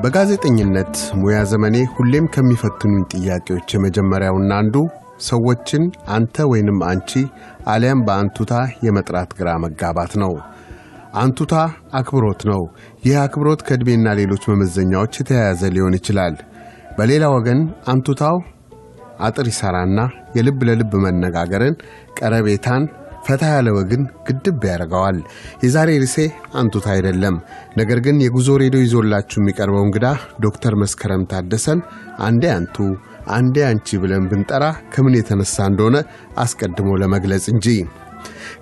በጋዜጠኝነት ሙያ ዘመኔ ሁሌም ከሚፈትኑኝ ጥያቄዎች የመጀመሪያውና አንዱ ሰዎችን አንተ ወይንም አንቺ አሊያም በአንቱታ የመጥራት ግራ መጋባት ነው። አንቱታ አክብሮት ነው። ይህ አክብሮት ከእድሜና ሌሎች መመዘኛዎች የተያያዘ ሊሆን ይችላል። በሌላ ወገን አንቱታው አጥር ይሰራና የልብ ለልብ መነጋገርን፣ ቀረቤታን፣ ፈታ ያለ ወግን ግድብ ያደርገዋል። የዛሬ ርዕሴ አንቱታ አይደለም። ነገር ግን የጉዞ ሬዲዮ ይዞላችሁ የሚቀርበው እንግዳ ዶክተር መስከረም ታደሰን አንዴ አንቱ አንዴ አንቺ ብለን ብንጠራ ከምን የተነሳ እንደሆነ አስቀድሞ ለመግለጽ እንጂ።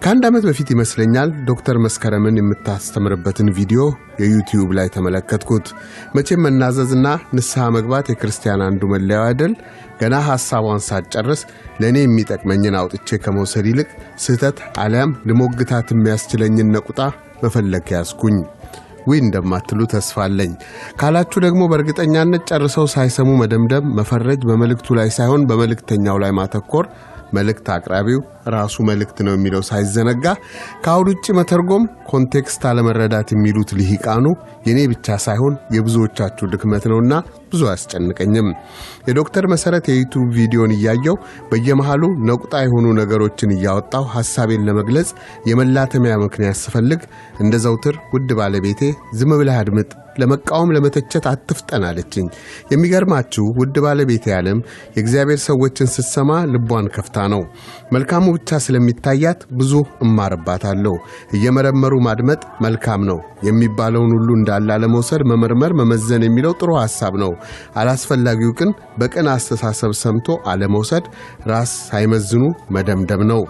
ከአንድ ዓመት በፊት ይመስለኛል ዶክተር መስከረምን የምታስተምርበትን ቪዲዮ የዩቲዩብ ላይ ተመለከትኩት። መቼም መናዘዝና ንስሐ መግባት የክርስቲያን አንዱ መለያው አይደል? ገና ሐሳቧን ሳትጨርስ ለኔ የሚጠቅመኝን አውጥቼ ከመውሰድ ይልቅ ስህተት አሊያም ለሞግታት የሚያስችለኝን ነቁጣ መፈለግ ያስኩኝ። ወይ እንደማትሉ ተስፋ አለኝ። ካላችሁ ደግሞ በእርግጠኛነት ጨርሰው ሳይሰሙ መደምደም፣ መፈረጅ በመልእክቱ ላይ ሳይሆን በመልእክተኛው ላይ ማተኮር፣ መልእክት አቅራቢው ራሱ መልእክት ነው የሚለው ሳይዘነጋ ከአውድ ውጭ መተርጎም፣ ኮንቴክስት አለመረዳት የሚሉት ልሂቃኑ የኔ ብቻ ሳይሆን የብዙዎቻችሁ ድክመት ነውና ብዙ አያስጨንቀኝም። የዶክተር መሰረት የዩቲዩብ ቪዲዮን እያየው በየመሃሉ ነቁጣ የሆኑ ነገሮችን እያወጣው ሐሳቤን ለመግለጽ የመላተሚያ ምክንያት ስፈልግ እንደ ዘውትር ውድ ባለቤቴ ዝም ብለህ አድምጥ፣ ለመቃወም ለመተቸት አትፍጠን አለችኝ። የሚገርማችሁ ውድ ባለቤቴ ዓለም የእግዚአብሔር ሰዎችን ስትሰማ ልቧን ከፍታ ነው። መልካሙ ብቻ ስለሚታያት ብዙ እማርባታለሁ። እየመረመሩ ማድመጥ መልካም ነው የሚባለውን ሁሉ እንዳለ ለመውሰድ መመርመር መመዘን የሚለው ጥሩ ሐሳብ ነው። አላስፈላጊው ግን በቀን አስተሳሰብ ሰምቶ አለመውሰድ፣ ራስ ሳይመዝኑ መደምደም ነው።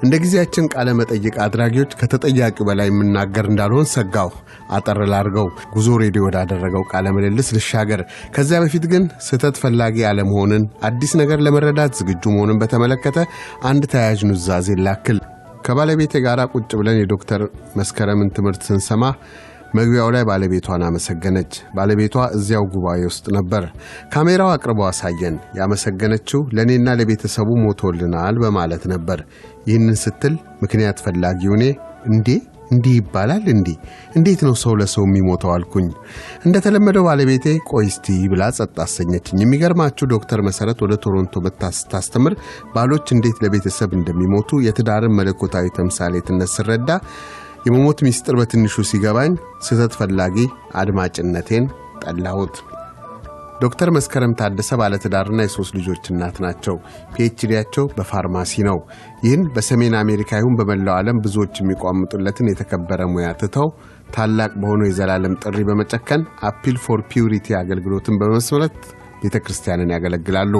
እንደ ጊዜያችን ቃለ መጠይቅ አድራጊዎች ከተጠያቂው በላይ የምናገር እንዳልሆን ሰጋው። አጠር ላርገው ጉዞ ሬዲዮ ወዳደረገው ቃለ ምልልስ ልሻገር። ከዚያ በፊት ግን ስህተት ፈላጊ አለመሆንን፣ አዲስ ነገር ለመረዳት ዝግጁ መሆንን በተመለከተ አንድ ተያያዥ ኑዛዜ ላክል። ከባለቤቴ ጋር ቁጭ ብለን የዶክተር መስከረምን ትምህርት ስንሰማ መግቢያው ላይ ባለቤቷን አመሰገነች። ባለቤቷ እዚያው ጉባኤ ውስጥ ነበር። ካሜራው አቅርቦ አሳየን። ያመሰገነችው ለኔና ለቤተሰቡ ሞቶልናል በማለት ነበር። ይህንን ስትል ምክንያት ፈላጊው እኔ እንዲህ ይባላል እንዴት ነው ሰው ለሰው የሚሞተው አልኩኝ። እንደተለመደው ባለቤቴ ቆይ እስቲ ብላ ጸጥ አሰኘችኝ። የሚገርማችሁ ዶክተር መሰረት ወደ ቶሮንቶ በታስተምር ባሎች እንዴት ለቤተሰብ እንደሚሞቱ የትዳርን መለኮታዊ ተምሳሌትነት ስረዳ የመሞት ሚስጥር በትንሹ ሲገባኝ ስህተት ፈላጊ አድማጭነቴን ጠላሁት። ዶክተር መስከረም ታደሰ ባለትዳርና የሶስት ልጆች እናት ናቸው። ፒኤችዲያቸው በፋርማሲ ነው። ይህን በሰሜን አሜሪካ ይሁን በመላው ዓለም ብዙዎች የሚቋምጡለትን የተከበረ ሙያ ትተው ታላቅ በሆነው የዘላለም ጥሪ በመጨከን አፒል ፎር ፒዩሪቲ አገልግሎትን በመስመረት ቤተክርስቲያንን ያገለግላሉ።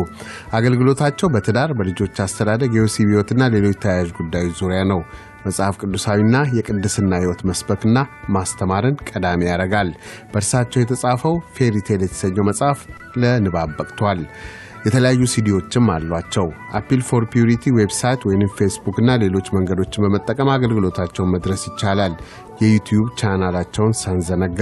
አገልግሎታቸው በትዳር፣ በልጆች አስተዳደግ፣ የወሲብ ሕይወትና ሌሎች ተያያዥ ጉዳዮች ዙሪያ ነው። መጽሐፍ ቅዱሳዊና የቅድስና ሕይወት መስበክና ማስተማርን ቀዳሚ ያደርጋል። በእርሳቸው የተጻፈው ፌሪቴል የተሰኘው መጽሐፍ ለንባብ በቅቷል። የተለያዩ ሲዲዎችም አሏቸው። አፒል ፎር ፒዩሪቲ ዌብሳይት ወይም ፌስቡክ እና ሌሎች መንገዶችን በመጠቀም አገልግሎታቸውን መድረስ ይቻላል። የዩቲዩብ ቻናላቸውን ሳንዘነጋ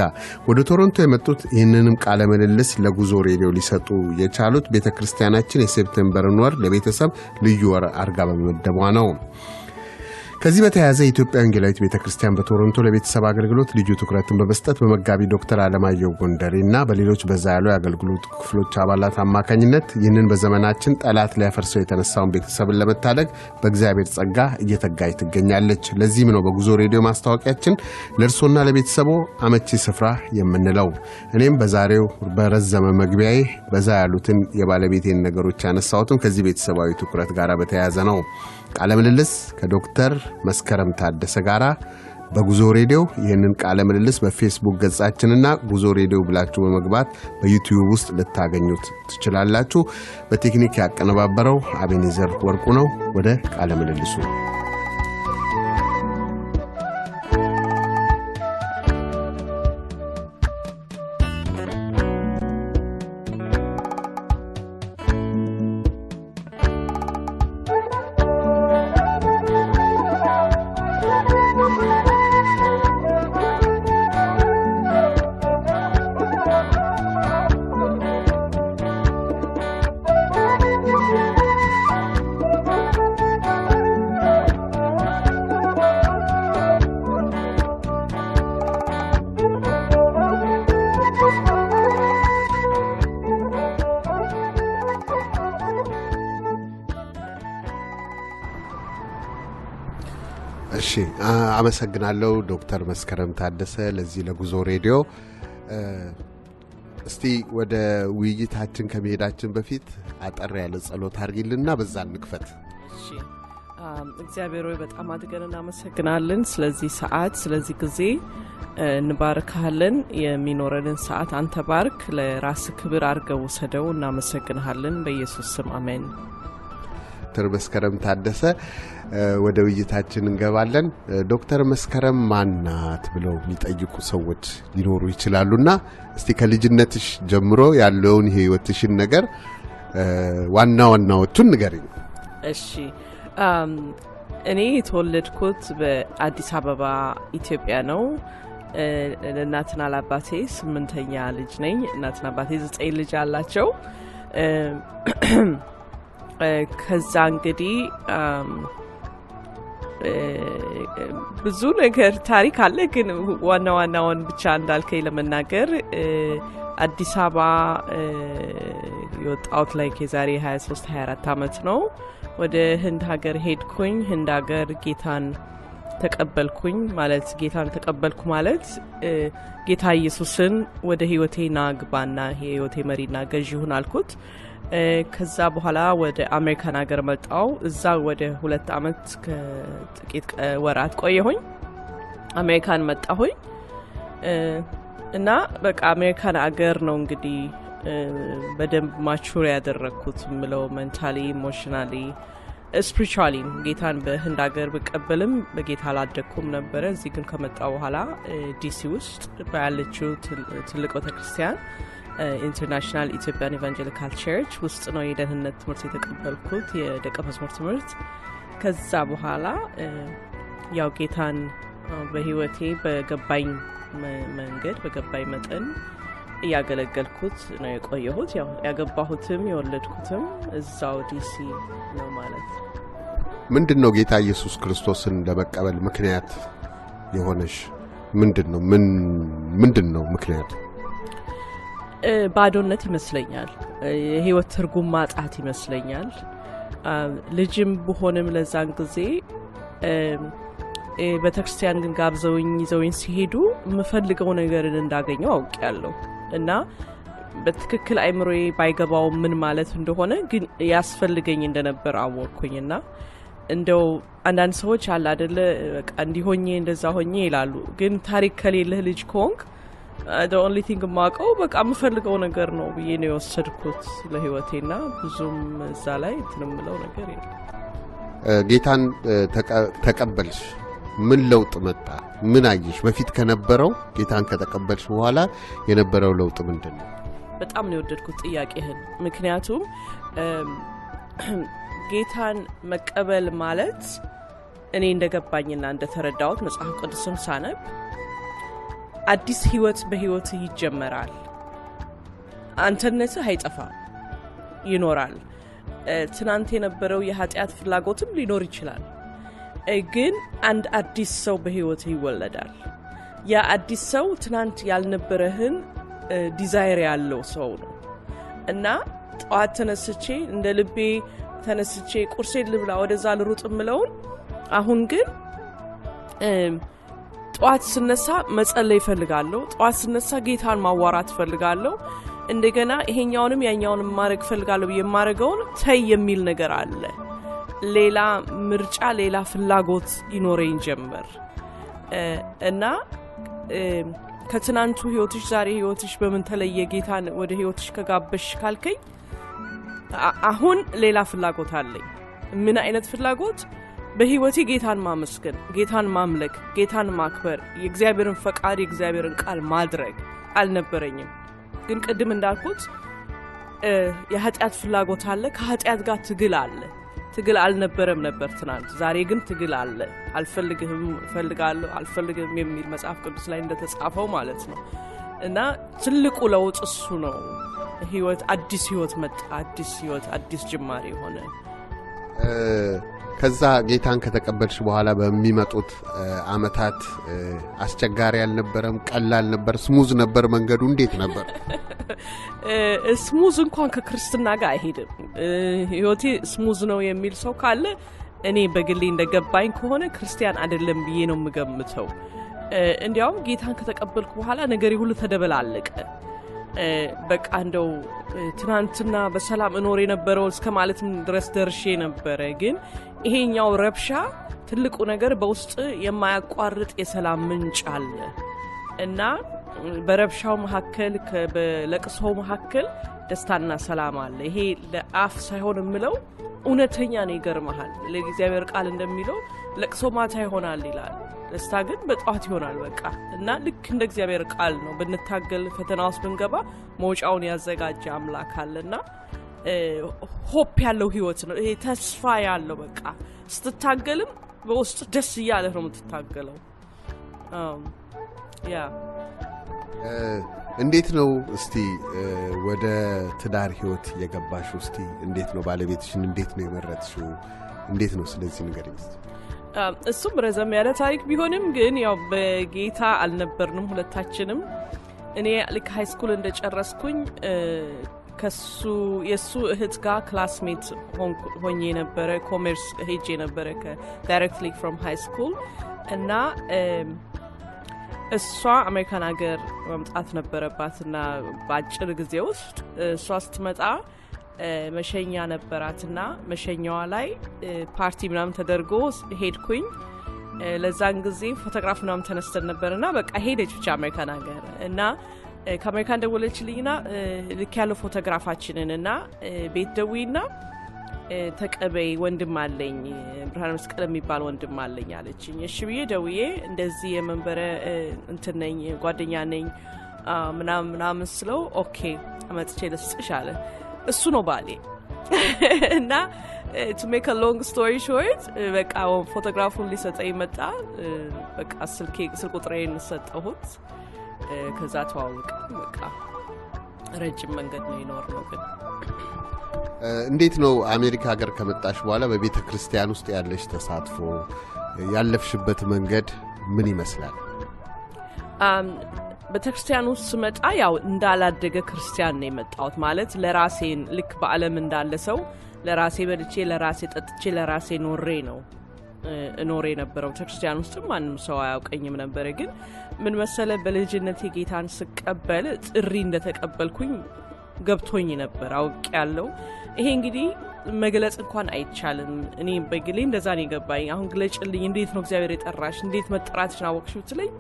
ወደ ቶሮንቶ የመጡት ይህንንም ቃለ ምልልስ ለጉዞ ሬዲዮ ሊሰጡ የቻሉት ቤተክርስቲያናችን የሴፕቴምበርን ወር ለቤተሰብ ልዩ ወር አርጋ በመመደቧ ነው። ከዚህ በተያያዘ የኢትዮጵያ ወንጌላዊት ቤተክርስቲያን በቶሮንቶ ለቤተሰብ አገልግሎት ልዩ ትኩረትን በመስጠት በመጋቢ ዶክተር አለማየሁ ጎንደሬና በሌሎች በዛ ያሉ የአገልግሎት ክፍሎች አባላት አማካኝነት ይህንን በዘመናችን ጠላት ሊያፈርሰው የተነሳውን ቤተሰብን ለመታደግ በእግዚአብሔር ጸጋ እየተጋች ትገኛለች። ለዚህም ነው በጉዞ ሬዲዮ ማስታወቂያችን ለእርሶና ለቤተሰቦ አመቺ ስፍራ የምንለው። እኔም በዛሬው በረዘመ መግቢያዬ በዛ ያሉትን የባለቤቴን ነገሮች ያነሳሁትም ከዚህ ቤተሰባዊ ትኩረት ጋር በተያያዘ ነው። ቃለ ምልልስ ከዶክተር መስከረም ታደሰ ጋራ በጉዞ ሬዲዮ። ይህንን ቃለ ምልልስ በፌስቡክ ገጻችንና ጉዞ ሬዲዮ ብላችሁ በመግባት በዩቲዩብ ውስጥ ልታገኙት ትችላላችሁ። በቴክኒክ ያቀነባበረው አቤኔዘር ወርቁ ነው። ወደ ቃለ ምልልሱ እሺ አመሰግናለሁ ዶክተር መስከረም ታደሰ ለዚህ ለጉዞ ሬዲዮ። እስቲ ወደ ውይይታችን ከመሄዳችን በፊት አጠር ያለ ጸሎት አድርጊልና በዛ እንክፈት። እሺ እግዚአብሔር ሆይ በጣም አድርገን እናመሰግናለን ስለዚህ ሰዓት ስለዚህ ጊዜ እንባርካለን። የሚኖረንን ሰዓት አንተ ባርክ፣ ለራስ ክብር አድርገው ወሰደው። እናመሰግናለን በኢየሱስ ስም አሜን። ዶክተር መስከረም ታደሰ ወደ ውይይታችን እንገባለን። ዶክተር መስከረም ማናት ብለው የሚጠይቁ ሰዎች ሊኖሩ ይችላሉና እስቲ ከልጅነትሽ ጀምሮ ያለውን ህይወትሽን ነገር ዋና ዋናዎቹን ንገሪኝ። እሺ እኔ የተወለድኩት በአዲስ አበባ ኢትዮጵያ ነው። እናትና አባቴ 8ኛ ልጅ ነኝ። እናትና አባቴ 9 ልጅ አላቸው። ከዛ እንግዲህ ብዙ ነገር ታሪክ አለ፣ ግን ዋናውን ብቻ እንዳልከኝ ለመናገር አዲስ አበባ የወጣሁት ላይ ከዛሬ 23-24 ዓመት ነው። ወደ ህንድ ሀገር ሄድኩኝ። ህንድ ሀገር ጌታን ተቀበልኩኝ። ማለት ጌታን ተቀበልኩ ማለት ጌታ ኢየሱስን ወደ ህይወቴና ግባና ህይወቴ መሪና ገዢ ሁን አልኩት። ከዛ በኋላ ወደ አሜሪካን ሀገር መጣው። እዛ ወደ 2 ዓመት ከጥቂት ወራት ቆየሁኝ። አሜሪካን መጣሁኝ እና በቃ አሜሪካን ሀገር ነው እንግዲህ በደንብ ማቹር ያደረኩት ምለው ሜንታሊ፣ ኢሞሽናሊ፣ ስፒሪቹዋሊ። ጌታን በህንድ ሀገር ብቀበልም በጌታ አላደኩም ነበረ። እዚህ ግን ከመጣው በኋላ ዲሲ ውስጥ ባለችው ትልቅ ቤተክርስቲያን ኢንተርናሽናል ኢትዮጵያን ኢቫንጀሊካል ቸርች ውስጥ ነው የደህንነት ትምህርት የተቀበልኩት፣ የደቀ መዝሙር ትምህርት። ከዛ በኋላ ያው ጌታን በህይወቴ በገባኝ መንገድ በገባኝ መጠን እያገለገልኩት ነው የቆየሁት። ያው ያገባሁትም የወለድኩትም እዛው ዲሲ ነው ማለት ነው። ምንድነው ጌታ ኢየሱስ ክርስቶስን ለመቀበል ምክንያት የሆነሽ ምንድነው ምክንያቱ? ባዶነት ይመስለኛል። የህይወት ትርጉም ማጣት ይመስለኛል። ልጅም ብሆንም ለዛን ጊዜ ቤተክርስቲያን ግን ጋብዘውኝ ይዘውኝ ሲሄዱ የምፈልገው ነገርን እንዳገኘው አውቄያለሁ እና በትክክል አይምሮዬ ባይገባው ምን ማለት እንደሆነ ግን ያስፈልገኝ እንደነበር አወቅኩኝና እንደው አንዳንድ ሰዎች አለ አይደለ በቃ እንዲሆኜ እንደዛ ሆኜ ይላሉ። ግን ታሪክ ከሌለህ ልጅ ኮንክ the only thing ማቀው በቃ የምፈልገው ነገር ነው ብዬ ነው የወሰድኩት ለህይወቴና ብዙም እዛ ላይ ትንምለው ነገር የለም። ጌታን ተቀበልሽ፣ ምን ለውጥ መጣ? ምን አየሽ? በፊት ከነበረው ጌታን ከተቀበልሽ በኋላ የነበረው ለውጥ ምንድነው? በጣም ነው የወደድኩት ጥያቄህን። ምክንያቱም ጌታን መቀበል ማለት እኔ እንደገባኝና እንደተረዳሁት መጽሐፍ ቅዱስን ሳነብ አዲስ ህይወት በህይወት ይጀመራል። አንተነትህ አይጠፋም፣ ይኖራል። ትናንት የነበረው የኃጢአት ፍላጎትም ሊኖር ይችላል፣ ግን አንድ አዲስ ሰው በህይወት ይወለዳል። ያ አዲስ ሰው ትናንት ያልነበረህን ዲዛይር ያለው ሰው ነው እና ጠዋት ተነስቼ እንደ ልቤ ተነስቼ ቁርሴን ልብላ ወደዛ ልሩጥ ምለውን አሁን ግን ጠዋት ስነሳ መጸለይ ፈልጋለሁ። ጠዋት ስነሳ ጌታን ማዋራት ፈልጋለሁ። እንደገና ይሄኛውንም ያኛውንም ማድረግ ፈልጋለሁ። የማረጋውን ተይ የሚል ነገር አለ። ሌላ ምርጫ፣ ሌላ ፍላጎት ይኖረኝ ጀመር እና ከትናንቱ ህይወትሽ ዛሬ ህይወትሽ በምን ተለየ? ጌታን ወደ ህይወትሽ ከጋበሽ ካልከኝ አሁን ሌላ ፍላጎት አለኝ። ምን አይነት ፍላጎት? በህይወቴ ጌታን ማመስገን፣ ጌታን ማምለክ፣ ጌታን ማክበር፣ የእግዚአብሔርን ፈቃድ የእግዚአብሔርን ቃል ማድረግ አልነበረኝም። ግን ቅድም እንዳልኩት የኃጢአት ፍላጎት አለ፣ ከኃጢአት ጋር ትግል አለ። ትግል አልነበረም ነበር ትናንት። ዛሬ ግን ትግል አለ። አልፈልግህም፣ እፈልጋለሁ፣ አልፈልግህም የሚል መጽሐፍ ቅዱስ ላይ እንደተጻፈው ማለት ነው። እና ትልቁ ለውጥ እሱ ነው። ህይወት አዲስ ህይወት መጣ። አዲስ ህይወት፣ አዲስ ጅማሬ ሆነ። ከዛ ጌታን ከተቀበልሽ በኋላ በሚመጡት አመታት አስቸጋሪ አልነበረም? ቀላል ነበር? ስሙዝ ነበር መንገዱ? እንዴት ነበር? ስሙዝ እንኳን ከክርስትና ጋር አይሄድም። ህይወቴ ስሙዝ ነው የሚል ሰው ካለ እኔ በግሌ እንደገባኝ ከሆነ ክርስቲያን አይደለም ብዬ ነው የምገምተው። እንዲያውም ጌታን ከተቀበልኩ በኋላ ነገሬ ሁሉ ተደበላለቀ። በቃ እንደው ትናንትና በሰላም እኖር የነበረው እስከ ማለትም ድረስ ደርሼ ነበረ። ግን ይሄኛው ረብሻ ትልቁ ነገር በውስጥ የማያቋርጥ የሰላም ምንጭ አለ እና በረብሻው መካከል በለቅሶው መካከል ደስታና ሰላም አለ። ይሄ ለአፍ ሳይሆን የምለው እውነተኛ ነው። ይገርምሃል ለእግዚአብሔር ቃል እንደሚለው ለቅሶ ማታ ይሆናል ይላል፣ ደስታ ግን በጧት ይሆናል። በቃ እና ልክ እንደ እግዚአብሔር ቃል ነው። ብንታገል ፈተና ውስጥ ብንገባ መውጫውን ያዘጋጀ አምላክ አለና ሆፕ ያለው ህይወት ነው ይሄ፣ ተስፋ ያለው በቃ ስትታገልም በውስጥ ደስ እያለ ነው የምትታገለው። ያ እንዴት ነው እስቲ ወደ ትዳር ህይወት የገባሽው? እስቲ እንዴት ነው ባለቤትሽን እንዴት ነው የመረጥሽው? እንዴት ነው ስለዚህ ንገሪኝ እስቲ። እሱም ረዘም ያለ ታሪክ ቢሆንም ግን ያው በጌታ አልነበርንም ሁለታችንም። እኔ ልክ ሃይ ስኩል እንደጨረስኩኝ የሱ እህት ጋር ክላስሜት ሆኜ ነበረ። ኮሜርስ ሄጄ ነበረ ዳይሬክትሊ ፍሮም ሃይ ስኩል እና እሷ አሜሪካን ሀገር መምጣት ነበረባትና በአጭር ጊዜ ውስጥ እሷ ስትመጣ መሸኛ ነበራትና መሸኛዋ ላይ ፓርቲ ምናምን ተደርጎ ሄድኩኝ። ለዛን ጊዜ ፎቶግራፍ ምናምን ተነስተን ነበርና በቃ ሄደች ብቻ አሜሪካን ሀገር እና ከአሜሪካን ደወለችልኝና ልክ ያለው ፎቶግራፋችንን እና ቤት ደውይና ተቀበይ ወንድም አለኝ ብርሃነ መስቀል የሚባል ወንድም አለኝ አለችኝ። እሺ ብዬ ደውዬ እንደዚህ የመንበረ እንትን ነኝ ጓደኛ ነኝ ምናምን ስለው ኦኬ አመጥቼ ልስጥሽ አለ። እሱ ነው ባሌ እና to make a long story short በቃ ፎቶግራፉን ሊሰጠኝ መጣ። በቃ ስልክ ቁጥሬን ሰጠሁት። ከዛ ተዋወቅ በቃ ረጅም መንገድ ነው የኖርነው። ግን እንዴት ነው አሜሪካ ሀገር ከመጣሽ በኋላ በቤተ ክርስቲያን ውስጥ ያለሽ ተሳትፎ ያለፍሽበት መንገድ ምን ይመስላል? በተክርስቲያን ውስጥ ስመጣ ያው እንዳላደገ ክርስቲያን ነው የመጣሁት። ማለት ለራሴን ልክ በዓለም እንዳለ ሰው ለራሴ በልቼ ለራሴ ጠጥቼ ለራሴ ኖሬ ነበረው። ተክርስቲያን ውስጥ ማንም ሰው አያውቀኝም ነበር። ግን ምን መሰለ በልጅነቴ ጌታን ስቀበል ጥሪ እንደተቀበልኩኝ ገብቶኝ ነበር፣ አውቅ ያለው። ይሄ እንግዲህ መግለጽ እንኳን አይቻልም። እኔ በግሌ እንደዛ ነው የገባኝ። አሁን ግለጭልኝ፣ እንዴት ነው እግዚአብሔር የጠራሽ፣ እንዴት መጠራትሽን አወቅሽ ብትለኝ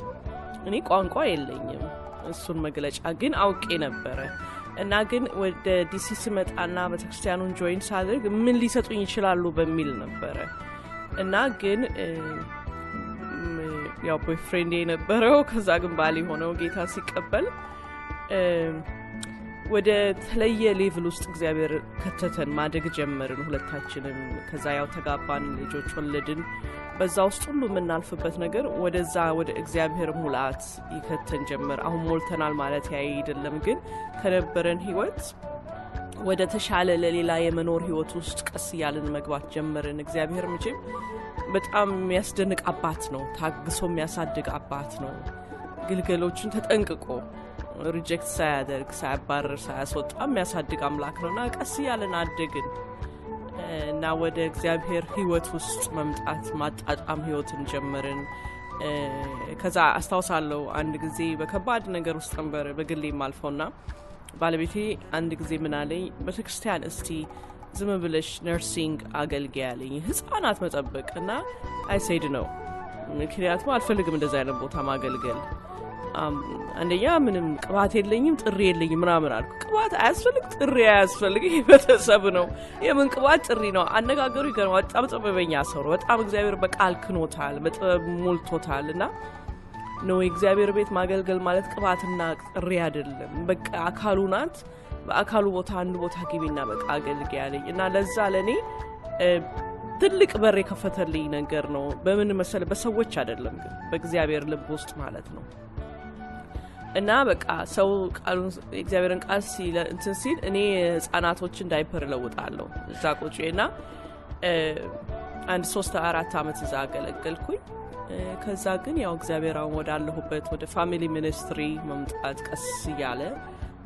እኔ ቋንቋ የለኝም እሱን መግለጫ፣ ግን አውቄ ነበረ። እና ግን ወደ ዲሲ ስመጣና ቤተክርስቲያኑን ጆይን ሳደርግ ምን ሊሰጡኝ ይችላሉ በሚል ነበረ። እና ግን ያው ቦይፍሬንድ የነበረው ከዛ ግን ባል ሆነው ጌታ ሲቀበል ወደ ተለየ ሌቭል ውስጥ እግዚአብሔር ከተተን፣ ማደግ ጀመርን ሁለታችንም። ከዛ ያው ተጋባን፣ ልጆች ወለድን። በዛ ውስጥ ሁሉ የምናልፍበት ነገር ወደዛ ወደ እግዚአብሔር ሙላት ይከተን ጀመር። አሁን ሞልተናል ማለት አይደለም፣ ግን ከነበረን ህይወት ወደ ተሻለ ለሌላ የመኖር ህይወት ውስጥ ቀስ እያልን መግባት ጀመርን። እግዚአብሔር መቼም በጣም የሚያስደንቅ አባት ነው። ታግሶ የሚያሳድግ አባት ነው። ግልገሎችን ተጠንቅቆ ሪጀክት ሳያደርግ ሳያባረር ሳያስወጣ የሚያሳድግ አምላክ ነውና ቀስ እያልን አደግን እና ወደ እግዚአብሔር ህይወት ውስጥ መምጣት ማጣጣም ህይወትን ጀመርን። ከዛ አስታውሳለሁ አንድ ጊዜ በከባድ ነገር ውስጥ ነበር በግሌ ማልፈውና ባለቤቴ አንድ ጊዜ ምን አለኝ፣ ቤተክርስቲያን እስቲ ዝም ብለሽ ነርሲንግ አገልጋይ አለኝ፣ ህፃናት መጠበቅ። እና አይ ሴድ ነው፣ ምክንያቱም አልፈልግም እንደዛ አይነት ቦታ ማገልገል። አንደኛ ምንም ቅባት የለኝም፣ ጥሪ የለኝም ምናምን አልኩ። ቅባት አያስፈልግ፣ ጥሪ አያስፈልግ፣ ቤተሰብ ነው። የምን ቅባት ጥሪ ነው? አነጋገሩ ይገርም። በጣም ጥበበኛ ሰው ነው። በጣም እግዚአብሔር በቃል ክኖታል፣ በጥበብ ሞልቶታል። እና ነው የእግዚአብሔር ቤት ማገልገል ማለት ቅባትና ጥሪ አይደለም፣ በቃ አካሉ ናት። በአካሉ ቦታ አንድ ቦታ ግቢና በቃ አገልግይ ያለኝ እና ለዛ ለኔ ትልቅ በር የከፈተልኝ ነገር ነው። በምን መሰለ? በሰዎች አይደለም ግን በእግዚአብሔር ልብ ውስጥ ማለት ነው። እና በቃ ሰው ቃሉን እግዚአብሔርን ቃል እንትን ሲል እኔ ህፃናቶችን ዳይፐር ለውጣለሁ እዛ ቁጭና አንድ 3-4 አመት እዛ አገለገልኩኝ። ከዛ ግን ያው እግዚአብሔር አሁን ወዳለሁበት ወደ ፋሚሊ ሚኒስትሪ መምጣት ቀስ እያለ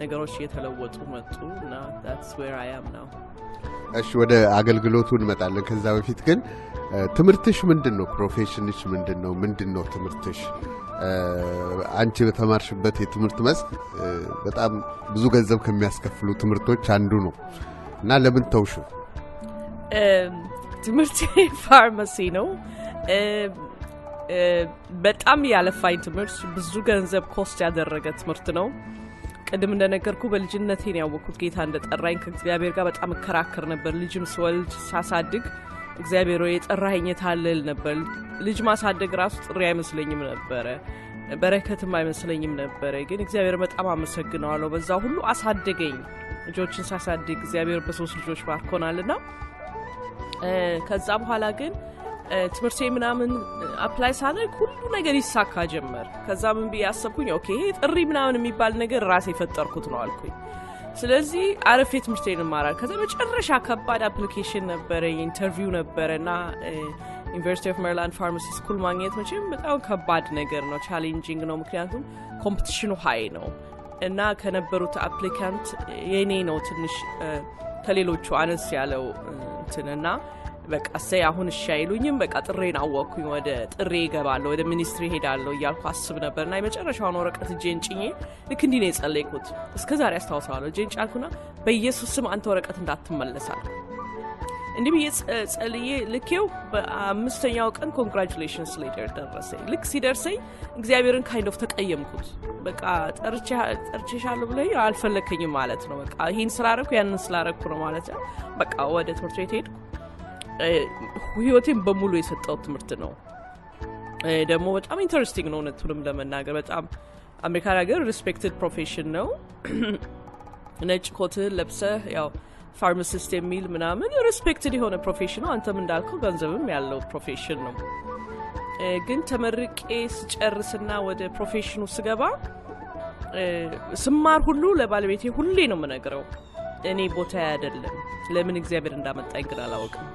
ነገሮች እየተለወጡ መጡ እና that's where I am now። እሺ ወደ አገልግሎቱ እንመጣለን። ከዛ በፊት ግን ትምህርትሽ ምንድነው? ፕሮፌሽንሽ ምንድነው ትምህርትሽ? አንቺ በተማርሽበት የትምህርት መስክ በጣም ብዙ ገንዘብ ከሚያስከፍሉ ትምህርቶች አንዱ ነው እና ለምን ተውሽው? ትምህርቴ ፋርማሲ ነው። በጣም ያለፋኝ ትምህርት፣ ብዙ ገንዘብ ኮስት ያደረገ ትምህርት ነው። ቅድም እንደነገርኩ በልጅነቴ ነው ያወቅኩት ጌታ እንደጠራኝ። ከእግዚአብሔር ጋር በጣም እከራከር ነበር። ልጅም ስወልድ ሳሳድግ እግዚአብሔር የጠራኸኝ ታለል ነበር። ልጅ ማሳደግ ራሱ ጥሪ አይመስለኝም ነበረ፣ በረከትም አይመስለኝም ነበረ። ግን እግዚአብሔር በጣም አመሰግነዋለሁ። በዛ ሁሉ አሳደገኝ። ልጆችን ሳሳድግ እግዚአብሔር በ3 ልጆች ባርኮናልና ከዛ በኋላ ግን ትምህርቴ ምናምን አፕላይ ሳደርግ ሁሉ ነገር ይሳካ ጀመር። ከዛ ምን ብዬ አሰብኩኝ፣ ኦኬ ጥሪ ምናምን የሚባል ነገር ራሴ የፈጠርኩት ነው አልኩኝ። ስለዚህ አረፌ ትምህርቴን እማራል። ከዛ መጨረሻ ከባድ አፕሊኬሽን ነበረ፣ ኢንተርቪው ነበረና ዩኒቨርሲቲ ኦፍ ሜሪላንድ ፋርማሲ ስኩል ማግኘት መቼም በጣም ከባድ ነገር ነው፣ ቻሌንጂንግ ነው። ምክንያቱም ኮምፒቲሽኑ ሀይ ነው እና ከነበሩት አፕሊካንት የኔ ነው ትንሽ ከሌሎቹ አነስ ያለው እንትንና በቃ ሰይ አሁን እሺ አይሉኝም። በቃ ጥሬን አወቅኩኝ፣ ወደ ጥሬ እገባለሁ፣ ወደ ሚኒስትሪ ሄዳለሁ እያልኩ አስብ ነበርና የመጨረሻውን ወረቀት እጄን ጭኜ ልክ እንዲህ ነው የጸለይኩት። እስከዛሬ አስታውሳለሁ። እጄን ጫልኩና በኢየሱስ ስም አንተ ወረቀት እንዳትመለሳል እንዲህ ብዬ ጸልዬ ልኬው በ5ኛው ቀን ኮንግራቹሌሽንስ ሌተር ደረሰኝ። ልክ ሲደርሰኝ እግዚአብሔርን ካይንድ ኦፍ ተቀየምኩት። በቃ ጠርቼሻለሁ ብለኝ አልፈለከኝም ማለት ነው። በቃ ይሄን ስላረኩ ያንን ስላረኩ ነው ማለት ነው። በቃ ወደ ትምህርት ቤት ሄድኩ። ህይወቴን በሙሉ የሰጠው ትምህርት ነው። ደግሞ በጣም ኢንተረስቲንግ ነው እውነቱንም ለመናገር። በጣም አሜሪካን ሀገር ሪስፔክትድ ፕሮፌሽን ነው። ነጭ ኮትህን ለብሰህ ያው ፋርማሲስት የሚል ምናምን ሪስፔክትድ የሆነ ፕሮፌሽን ነው። አንተም እንዳልከው ገንዘብም ያለው ፕሮፌሽን ነው። ግን ተመርቄ ስጨርስና ወደ ፕሮፌሽኑ ስገባ ስማር ሁሉ ለባለቤቴ ሁሌ ነው የምነግረው፣ እኔ ቦታ አይደለም። ለምን እግዚአብሔር እንዳመጣኝ ግን አላውቅም።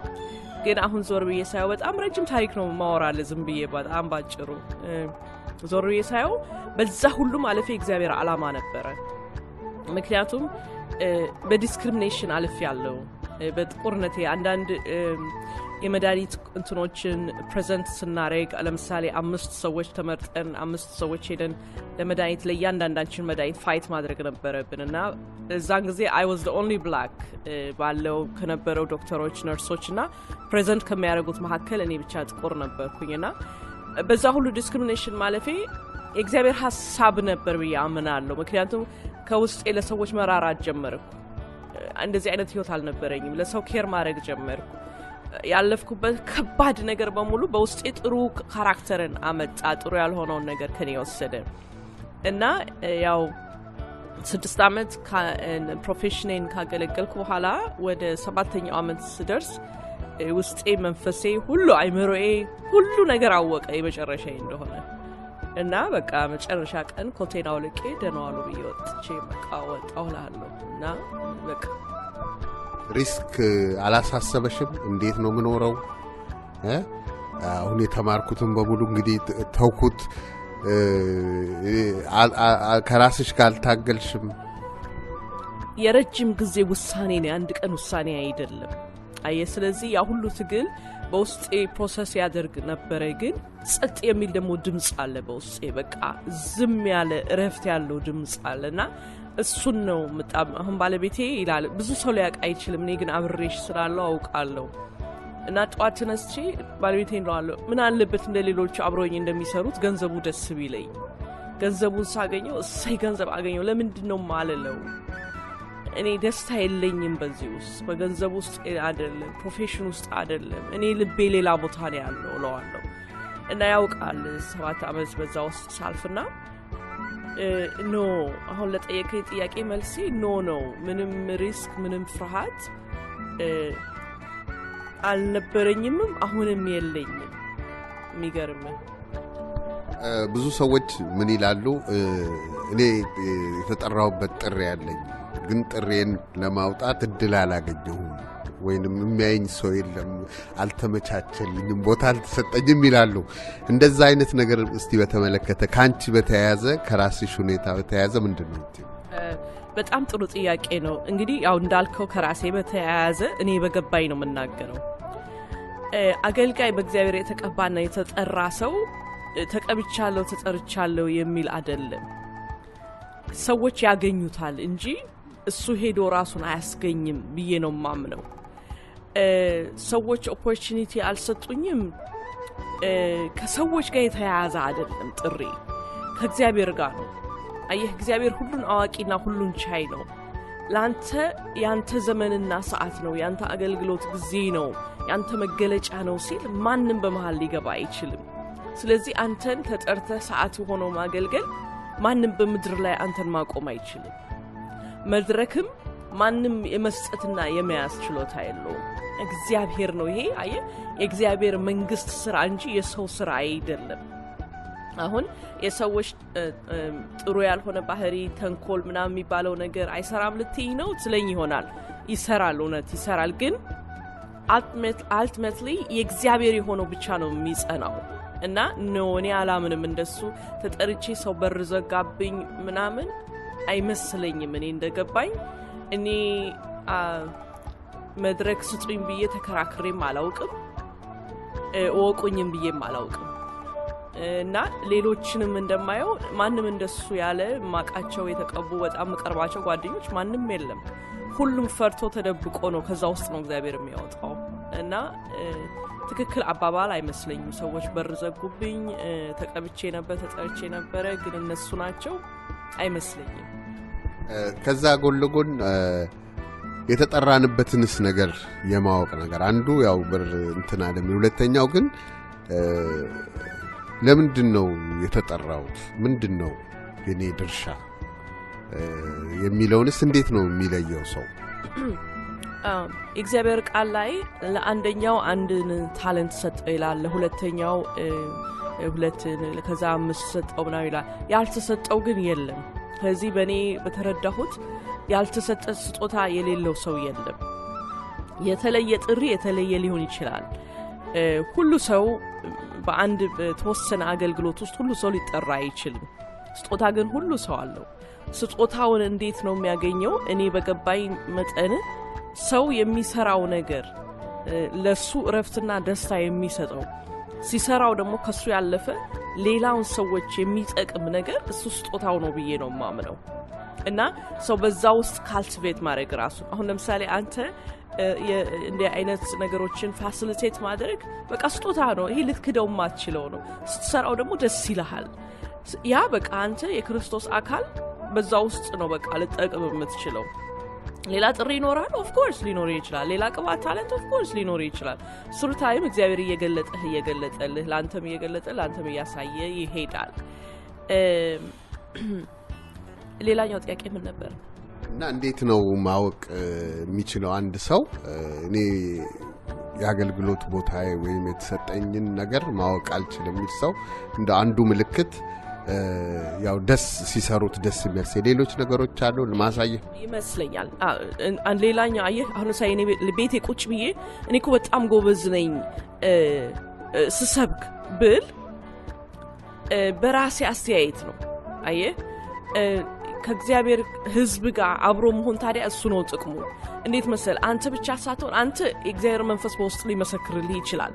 ግን አሁን ዞር ብዬ ሳየው በጣም ረጅም ታሪክ ነው ማወራለ። ዝም ብዬ በጣም ባጭሩ ዞር ብዬ ሳየው በዛ ሁሉ ማለፌ እግዚአብሔር ዓላማ ነበረ። ምክንያቱም በዲስክሪሚኔሽን አልፍ ያለው በጥቁርነቴ አንዳንድ የመድኃኒት እንትኖችን ፕሬዘንት ስናረግ ለምሳሌ 5 ሰዎች ተመርጠን 5 ሰዎች ሄደን ለመድኃኒት ለእያንዳንዳችን መድኃኒት ፋይት ማድረግ ነበረብን እና እዛን ጊዜ I was the only black ባለው ከነበረው ዶክተሮች ነርሶች እና ፕሬዘንት ከሚያደርጉት መካከል እኔ ብቻ ጥቁር ነበርኩኝና በዛ ሁሉ ዲስክሪሚኔሽን ማለፌ የእግዚአብሔር ሀሳብ ነበር ብዬ አምናለሁ። ምክንያቱም ከውስጤ ለሰዎች መራራት ጀመርኩ። እንደዚህ አይነት ህይወት አልነበረኝም። ለሰው ኬር ማድረግ ጀመርኩ። ያለፍኩበት ከባድ ነገር በሙሉ በውስጤ ጥሩ ካራክተርን አመጣ። ጥሩ ያልሆነውን ነገር ከኔ ወሰደ እና ያው 6 አመት ፕሮፌሽኔን ካገለገልኩ በኋላ ወደ 7ኛው አመት ስደርስ ውስጤ መንፈሴ ሁሉ አይምሮዬ ሁሉ ነገር አወቀ የመጨረሻ እንደሆነ እና በቃ መጨረሻ ቀን ኮቴን አውልቄ ደህና ዋሉ ብዬ ወጥቼ በቃ ወጣሁ እላለሁ። እና በቃ ሪስክ አላሳሰበሽም? እንዴት ነው የምኖረው? አሁን የተማርኩትን በሙሉ እንግዲህ ተውኩት። ከራስሽ ጋር አልታገልሽም? የረጅም ጊዜ ውሳኔ ነው፣ አንድ ቀን ውሳኔ አይደለም። አየ ስለዚህ ያ ሁሉ ትግል በውስጤ ፕሮሰስ ያደርግ ነበረ። ግን ጸጥ የሚል ደግሞ ድምጽ አለ በውስጤ፣ በቃ ዝም ያለ እረፍት ያለው ድምጽ አለና እሱን ነው በጣም አሁን ባለቤቴ ይላል ብዙ ሰው ሊያውቅ አይችልም፣ እኔ ግን አብሬሽ ስላለው አውቃለሁ። እና ጠዋት ተነስቼ ባለቤቴን እለዋለሁ ምን አለበት እንደሌሎቹ አብሮኝ እንደሚሰሩት ገንዘቡ ደስ ቢለኝ፣ ገንዘቡን ሳገኘው እሰይ ገንዘብ አገኘው ለምንድን ነው ማለለው? እኔ ደስታ የለኝም በዚህ ውስጥ፣ በገንዘብ ውስጥ አይደለም፣ ፕሮፌሽን ውስጥ አይደለም፣ እኔ ልቤ ሌላ ቦታ ነው ያለው እለዋለሁ። እና ያውቃል 7 አመት በዛ ውስጥ ሳልፍና ኖ አሁን ለጠየቀኝ ጥያቄ መልሴ ኖ ነው። ምንም ሪስክ ምንም ፍርሃት አልነበረኝምም፣ አሁንም የለኝም። የሚገርም ብዙ ሰዎች ምን ይላሉ፣ እኔ የተጠራሁበት ጥሪ ያለኝ ግን ጥሬን ለማውጣት እድል አላገኘሁም ወይንም የሚያየኝ ሰው የለም፣ አልተመቻቸልኝም፣ ቦታ አልተሰጠኝም ይላሉ። እንደዛ አይነት ነገር እስቲ በተመለከተ ካንቺ በተያያዘ ከራስሽ ሁኔታ በተያያዘ ምንድነው? በጣም ጥሩ ጥያቄ ነው። እንግዲህ ያው እንዳልከው ከራሴ በተያያዘ እኔ በገባኝ ነው የምናገረው። አገልጋይ በእግዚአብሔር የተቀባና የተጠራ ሰው ተቀብቻለሁ ተጠርቻለሁ የሚል አይደለም። ሰዎች ያገኙታል እንጂ እሱ ሄዶ ራሱን አያስገኝም ብዬ ነው ማምነው። ሰዎች ኦፖርቹኒቲ አልሰጡኝም ከሰዎች ጋር የተያያዘ አይደለም። ጥሪ ከእግዚአብሔር ጋር ነው። አየህ እግዚአብሔር ሁሉን አዋቂና ሁሉን ቻይ ነው። ላንተ ያንተ ዘመንና ሰዓት ነው፣ ያንተ አገልግሎት ጊዜ ነው፣ ያንተ መገለጫ ነው ሲል ማንንም በመሃል ሊገባ አይችልም። ስለዚህ አንተን ተጠርተህ ሰዓት ሆኖ ማገልገል ማንንም በምድር ላይ አንተን ማቆም አይችልም። መድረክም ማንንም የመስጠትና የመያዝ ችሎታ የለውም። እግዚአብሔር ነው። ይሄ አየህ የእግዚአብሔር መንግስት ስራ እንጂ የሰው ስራ አይደለም። አሁን የሰዎች ጥሩ ያልሆነ ባህሪ ተንኮል ምናምን የሚባለው ነገር አይሰራም ልትይ ነው ትለኝ ይሆናል። ይሰራል፣ እውነት ይሰራል። ግን ultimately የእግዚአብሔር የሆነው ብቻ ነው የሚጸናው። እና እኔ አላምንም እንደሱ ተጠርቼ ሰው በር ዘጋብኝ ምናምን አይመስለኝም። እኔ እንደገባኝ እኔ መድረክ ስጡኝ ብዬ ተከራክሬም አላውቅም፣ ወቁኝም ብዬም አላውቅም። እና ሌሎችንም እንደማየው ማንም እንደሱ ያለ ማቃቸው የተቀቡ በጣም መቀርባቸው ጓደኞች ማንም የለም። ሁሉም ፈርቶ ተደብቆ ነው ከዛ ውስጥ ነው እግዚአብሔር የሚያወጣው። እና ትክክል አባባል አይመስለኝም። ሰዎች በር ዘጉብኝ ተቀብቼ ነበር ተጠርቼ ነበር ግን እነሱ ናቸው አይመስለኝም። ከዛ ጎን ለጎን የተጠራንበትንስ ነገር የማወቅ ነገር አንዱ ያው በር እንትና ለምን ሁለተኛው ግን ለምንድነው የተጠራውት ምንድነው የኔ ድርሻ የሚለውንስ እንዴት ነው የሚለየው ሰው? እግዚአብሔር ቃል ላይ ለአንደኛው አንድን ታለንት ሰጠው ይላል፣ ለሁለተኛው ሁለትን ከዛ አምስት ሰጠው ምናምን ይላል። ያልተሰጠው ግን የለም። ስለዚህ በእኔ በተረዳሁት ያልተሰጠ ስጦታ የሌለው ሰው የለም። የተለየ ጥሪ የተለየ ሊሆን ይችላል። ሁሉ ሰው በአንድ በተወሰነ አገልግሎት ውስጥ ሁሉ ሰው ሊጠራ አይችልም። ስጦታ ግን ሁሉ ሰው አለው። ስጦታውን እንዴት ነው የሚያገኘው? እኔ በገባኝ መጠን ሰው የሚሰራው ነገር ለሱ እረፍትና ደስታ የሚሰጠው ሲሰራው ደግሞ ከሱ ያለፈ ሌላውን ሰዎች የሚጠቅም ነገር እሱ ስጦታው ነው ብዬ ነው ማምነው። እና ሰው በዛ ውስጥ ካልቲቬት ማድረግ ራሱ አሁን ለምሳሌ አንተ እንደ አይነት ነገሮችን ፋሲሊቴት ማድረግ በቃ ስጦታ ነው። ይሄ ልትክደው ማትችለው ነው። ስትሰራው ደግሞ ደስ ይልሃል። ያ በቃ አንተ የክርስቶስ አካል በዛ ውስጥ ነው በቃ ልትጠቅም የምትችለው። ሌላ ጥሪ ይኖራል፣ ኦፍ ኮርስ ሊኖር ይችላል። ሌላ ቅባት ታለንት ኦፍ ኮርስ ሊኖር ይችላል። ሱር ታይም እግዚአብሔር እየገለጠልህ ላንተም እየገለጠ ላንተም እያሳየ ይሄዳል። ሌላኛው ጥያቄ ምን ነበር? እና እንዴት ነው ማወቅ የሚችለው አንድ ሰው እኔ የአገልግሎት ቦታዬ ወይም የተሰጠኝን ነገር ማወቅ አልችልም የሚል ሰው እንደ አንዱ ምልክት ያው ደስ ሲሰሩት ደስ የሚያሰኝ ሌሎች ነገሮች አሉ ለማሳየት ይመስለኛል። ሌላኛው አየህ አሁን ሳይ እኔ ቤቴ ቁጭ ብዬ እኔ እኮ በጣም ጎበዝ ነኝ ስሰብክ ብል በራሴ አስተያየት ነው። አየህ ከእግዚአብሔር ሕዝብ ጋር አብሮ መሆን ታዲያ እሱ ነው ጥቅሙ። እንዴት መሰል አንተ ብቻ ሳትሆን አንተ የእግዚአብሔር መንፈስ በውስጥ ሊመሰክርልህ ይችላል።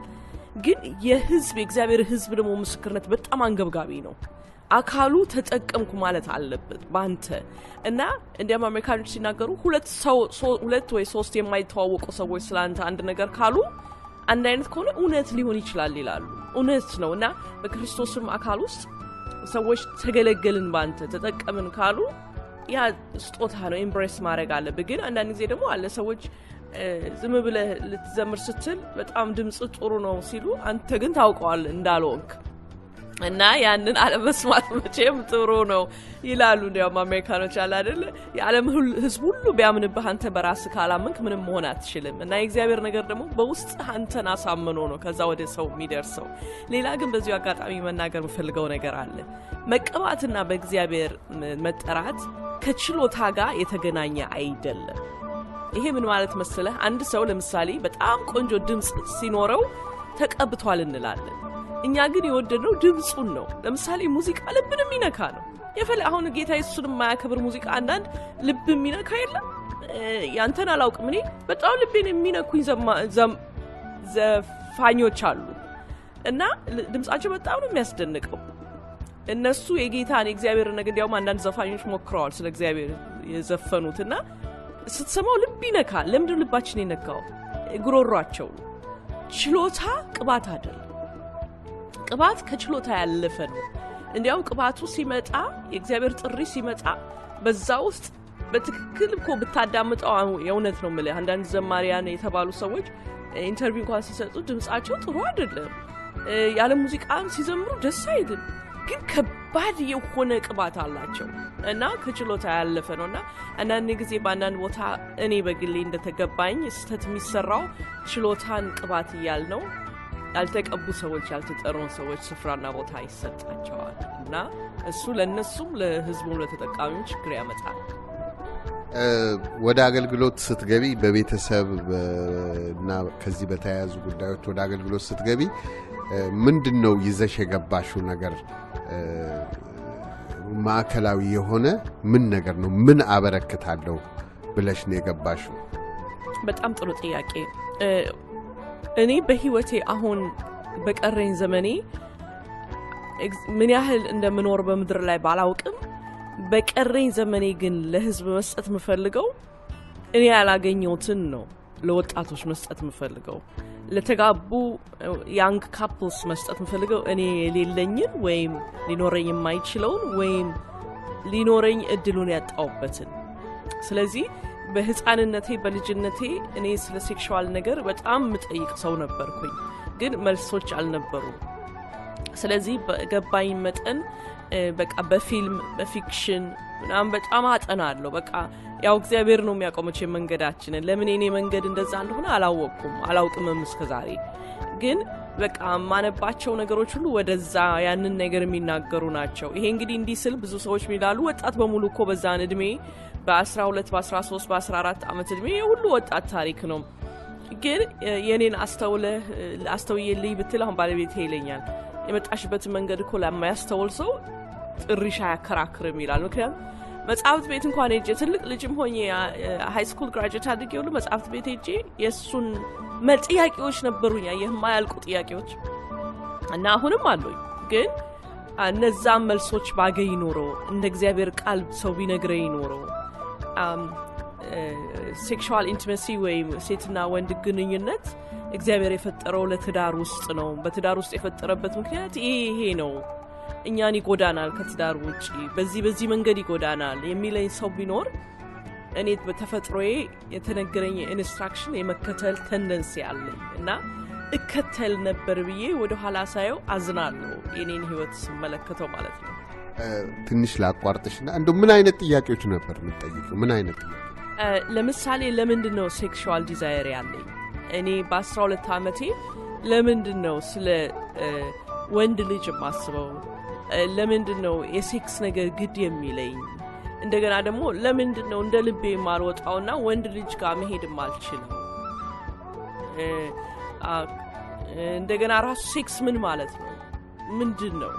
ግን የእግዚአብሔር ሕዝብ ደግሞ ምስክርነት በጣም አንገብጋቢ ነው። አካሉ ተጠቀምኩ ማለት አለበት ባንተ። እና እንዲያም አሜሪካኖች ሲናገሩ ሁለት ወይ ሶስት የማይተዋወቁ ሰዎች ስላንተ አንድ ነገር ካሉ አንድ አይነት ከሆነ እውነት ሊሆን ይችላል ይላሉ። እውነት ነው። እና በክርስቶስም አካል ውስጥ ሰዎች ተገለገልን ባንተ ተጠቀምን ካሉ ያ ስጦታ ነው፣ ኤምብሬስ ማድረግ አለብህ። ግን አንዳንድ ጊዜ ደግሞ አለ ሰዎች ዝም ብለህ ልትዘምር ስትል በጣም ድምጽ ጥሩ ነው ሲሉ አንተ ግን ታውቀዋለህ እንዳልሆንክ እና ያንን አለመስማት መቼም ጥሩ ነው ይላሉ። እንዲያውም አሜሪካኖች አለ አይደለ የዓለም ሕዝብ ሁሉ ቢያምንብህ አንተ በራስህ ካላመንክ ምንም መሆን አትችልም። እና የእግዚአብሔር ነገር ደግሞ በውስጥ አንተን አሳምኖ ነው ከዛ ወደ ሰው የሚደርሰው። ሌላ ግን በዚሁ አጋጣሚ መናገር የምፈልገው ነገር አለ። መቀባትና በእግዚአብሔር መጠራት ከችሎታ ጋር የተገናኘ አይደለም። ይሄ ምን ማለት መሰለህ? አንድ ሰው ለምሳሌ በጣም ቆንጆ ድምጽ ሲኖረው ተቀብቷል እንላለን። እኛ ግን የወደድነው ድምጹን ነው። ለምሳሌ ሙዚቃ ልብን የሚነካ ነው። አሁን ጌታ ኢየሱስን የማያከብር ሙዚቃ አንዳንድ ልብ የሚነካ የለም። ያንተን አላውቅም። እኔ በጣም ልቤን የሚነኩኝ ዘፋኞች አሉ እና ድምጻቸው በጣም ነው የሚያስደንቀው እነሱ የጌታን የእግዚአብሔር ነገር እንዲያውም አንዳንድ ዘፋኞች ሞክረዋል ስለ እግዚአብሔር የዘፈኑትና ስትሰማው ልብ ይነካል ለምንድን ልባችን ይነካው ጉሮሯቸው ችሎታ ቅባት አይደል ቅባት ከችሎታ ያለፈ ነው እንዲያውም ቅባቱ ሲመጣ የእግዚአብሔር ጥሪ ሲመጣ በዛ ውስጥ በትክክል እኮ ብታዳምጠው የእውነት ነው ማለት አንዳንድ ዘማሪያን የተባሉ ሰዎች ኢንተርቪው እንኳን ሲሰጡ ድምጻቸው ጥሩ አይደለም ያለ ሙዚቃን ሲዘምሩ ደስ አይልም ግን ከባድ የሆነ ቅባት አላቸው እና ከችሎታ ያለፈ ነውና አንዳንድ ጊዜ በአንዳንድ ቦታ እኔ በግሌ እንደተገባኝ ስተት የሚሰራው ችሎታን ቅባት ይያል ነው ያልተቀቡ ሰዎች ያልተጠሩ ሰዎች ስፍራና ቦታ ይሰጣቸዋል እና እሱ ለነሱም ለህዝቡም ለተጠቃሚዎች ችግር ያመጣል ወደ አገልግሎት ስትገቢ በቤተሰብ እና ከዚህ በተያያዙ ጉዳዮች ወደ አገልግሎት ስትገቢ ምንድነው ይዘሽ የገባሽው ነገር ማዕከላዊ የሆነ ምን ነገር ነው ምን አበረክታለሁ ብለሽ ነው የገባሽው በጣም ጥሩ ጥያቄ እኔ በህይወቴ አሁን በቀረኝ ዘመኔ ምን ያህል እንደምኖር በመድር ላይ ባላውቅም በቀረኝ ዘመኔ ግን ለህዝብ መስጠት ምፈልገው እኔ ያላገኘሁትን ነው ለወጣቶች መስጠት ምፈልገው ለተጋቡ ያንግ ካፕልስ መስጠት ምፈልገው እኔ የሌለኝን ወይም ሊኖረኝ የማይችለውን ወይም ሊኖረኝ እድሉን ያጣውበትን ስለዚህ በህፃንነቴ በልጅነቴ እኔ ስለ ሴክሹዋል ነገር በጣም ምጠይቅ ሰው ነበርኩኝ ግን መልሶች አልነበሩ ስለዚህ በገባኝ መጠን በቃ በፊልም በፊክሽን ምናምን በጣም አጠናለሁ በቃ ያው እግዚአብሔር ነው የሚያቆመች መንገዳችንን ለምን እኔ መንገድ እንደዛ እንደሆነ አላውቅም እስከዛሬ ግን በቃ ማነባቸው ነገሮች ሁሉ ወደዛ ያንን ነገር የሚናገሩ ናቸው ይሄ እንግዲህ እንዲስል ብዙ ሰዎች ሚላሉ ወጣት በሙሉ እኮ በዛን እድሜ በ12 በ13 በ14 አመት እድሜ ሁሉ ወጣት ታሪክ ነው ግን የኔን አስተውየልኝ ብትል አሁን ባለቤቴ ይለኛል የመጣሽበት መንገድ እኮ ለማያስተውል ሰው ጥሪሻ ያከራክርም ይላል ምክንያቱም መጽሐፍት ቤት እንኳን ሄጄ ትልቅ ልጅም ሆኜ ሃይ ስኩል ግራጁዌት አድርጌ ሁሉ መጽሐፍት ቤት ሄጄ የሱን ጥያቄዎች ነበሩኝ የማያልቁ ጥያቄዎች እና አሁንም አሉኝ ግን እነዛም መልሶች ባገኝ ኖሮ እንደ እግዚአብሔር ቃል ሰው ቢነግረኝ ኖሮ ሴክሹዋል ኢንቲሜሲ ወይም ሴትና ወንድ ግንኙነት እግዚአብሔር የፈጠረው ለትዳር ውስጥ ነው በትዳር ውስጥ የፈጠረበት ምክንያት ይሄ ነው እኛን ይጎዳናል ከትዳር ውጪ በዚህ መንገድ ይጎዳናል የሚለኝ ሰው ቢኖር እኔ በተፈጥሮዬ የተነገረኝ ኢንስትራክሽን የመከተል ቴንደንሲ አለኝ እና እከተል ነበር ብዬ ወደ ኋላ ሳየው አዝናለሁ የኔን ህይወት ስመለከተው ማለት ነው ትንሽ ላቋርጥሽና እንደው ምን አይነት ጥያቄዎች ነበር የምትጠይቂው ምን አይነት ለምሳሌ ለምንድነው ሴክሹዋል ዲዛየር ያለኝ እኔ በ12 አመቴ ለምንድነው ስለ ወንድ ልጅ ማስበው ለምንድነው የሴክስ ነገር ግድ የሚለኝ እንደገና ደግሞ ለምንድነው እንደ ልቤ ማልወጣውና ወንድ ልጅ ጋር መሄድ ማልችለው እንደገና ራሱ ሴክስ ምን ማለት ነው ምንድነው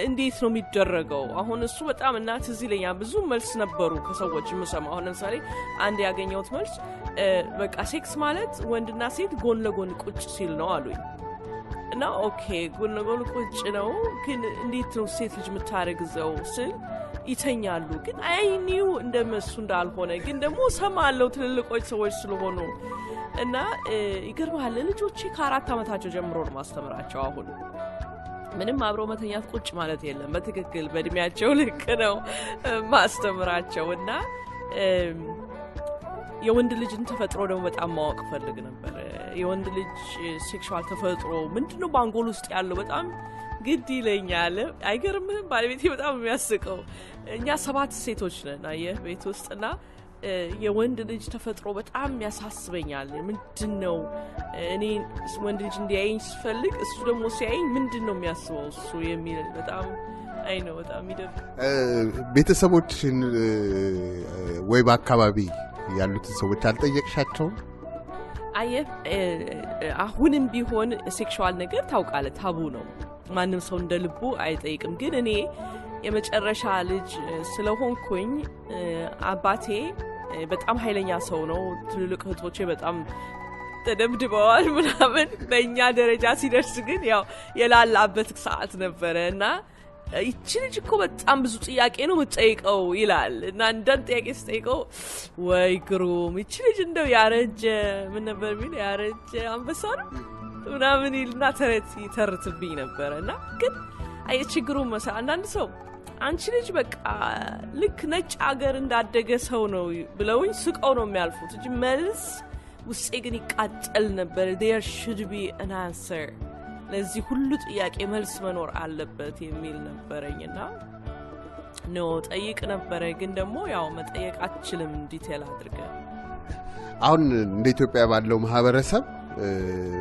እንዴት ነው የሚደረገው አሁን እሱ በጣም እናት እዚህ ለኛ ብዙ መልስ ነበሩ ከሰዎች የምሰማው አሁን ለምሳሌ አንድ ያገኘሁት መልስ በቃ ሴክስ ማለት ወንድና ሴት ጎን ለጎን ቁጭ ሲል ነው አሉኝ እና ኦኬ ጎን ለጎን ቁጭ ነው ግን እንዴት ነው ሴት ልጅ የምታረግዘው ስል ይተኛሉ ግን አይኒው እንደመሱ እንዳልሆነ ግን ደግሞ ሰማለው ትልልቆች ሰዎች ስለሆኑ እና ይገርማል ልጆቼ ከ4 አመታቸው ጀምሮ ነው ማስተምራቸው አሁን ምንም አብሮ መተኛት ቁጭ ማለት የለም በትክክል በእድሜያቸው ልክ ነው ማስተምራቸውና የወንድ ልጅን ተፈጥሮ ደግሞ በጣም ማወቅ ፈልግ ነበር የወንድ ልጅ ሴክሹዋል ተፈጥሮ ምንድነው ባንጎል ውስጥ ያለው በጣም ግድ ይለኛል አይገርምህም ባለቤቴ በጣም የሚያስቀው እኛ 7 ሴቶች ነን አየህ ቤት ውስጥና የወንድ ልጅ ተፈጥሮ በጣም ያሳስበኛል ምንድነው እኔ ወንድ ልጅ እንዲያየኝ ስፈልግ እሱ ደግሞ ሲያየኝ ምንድነው የሚያስበው እሱ የሚል በጣም አይነው በጣም ይደብ ቤተሰቦችን ወይ በአካባቢ ያሉትን ሰዎች አልጠየቅሻቸውም አየህ አሁንም ቢሆን ሴክሹዋል ነገር ታውቃለህ ታቡ ነው ማንም ሰው እንደ ልቡ አይጠይቅም ግን እኔ የመጨረሻ ልጅ ስለሆንኩኝ አባቴ በጣም ኃይለኛ ሰው ነው ትልልቅ እህቶቼ በጣም ተደብድበዋል ምናምን በእኛ ደረጃ ሲደርስ ግን ያው የላላበት ሰዓት ነበረና ይቺ ልጅ እኮ በጣም ብዙ ጥያቄ ነው የምትጠይቀው ይላል እና አንዳንድ ጥያቄ ስጠይቀው ወይ ግሩም ይቺ ልጅ እንደው ያረጀ ምን ነበር ቢል ያረጀ አንበሳ ነው ምናምን ይልና ተርትብኝ ነበርና ግን አይ ችግሩ መሰለ አንዳንድ ሰው አንቺ ልጅ በቃ ልክ ነጭ አገር እንዳደገ ሰው ነው ብለውኝ ስቀው ነው የሚያልፉት እንጂ መልስ ውስጤ ግን ይቃጠል ነበር there should be an answer ለዚህ ሁሉ ጥያቄ መልስ መኖር አለበት የሚል ነበርኝና ነው ጠይቅ ነበር ግን ደግሞ ያው መጠየቅ አትችልም ዲቴል አድርገ አሁን እንደ ኢትዮጵያ ባለው ማህበረሰብ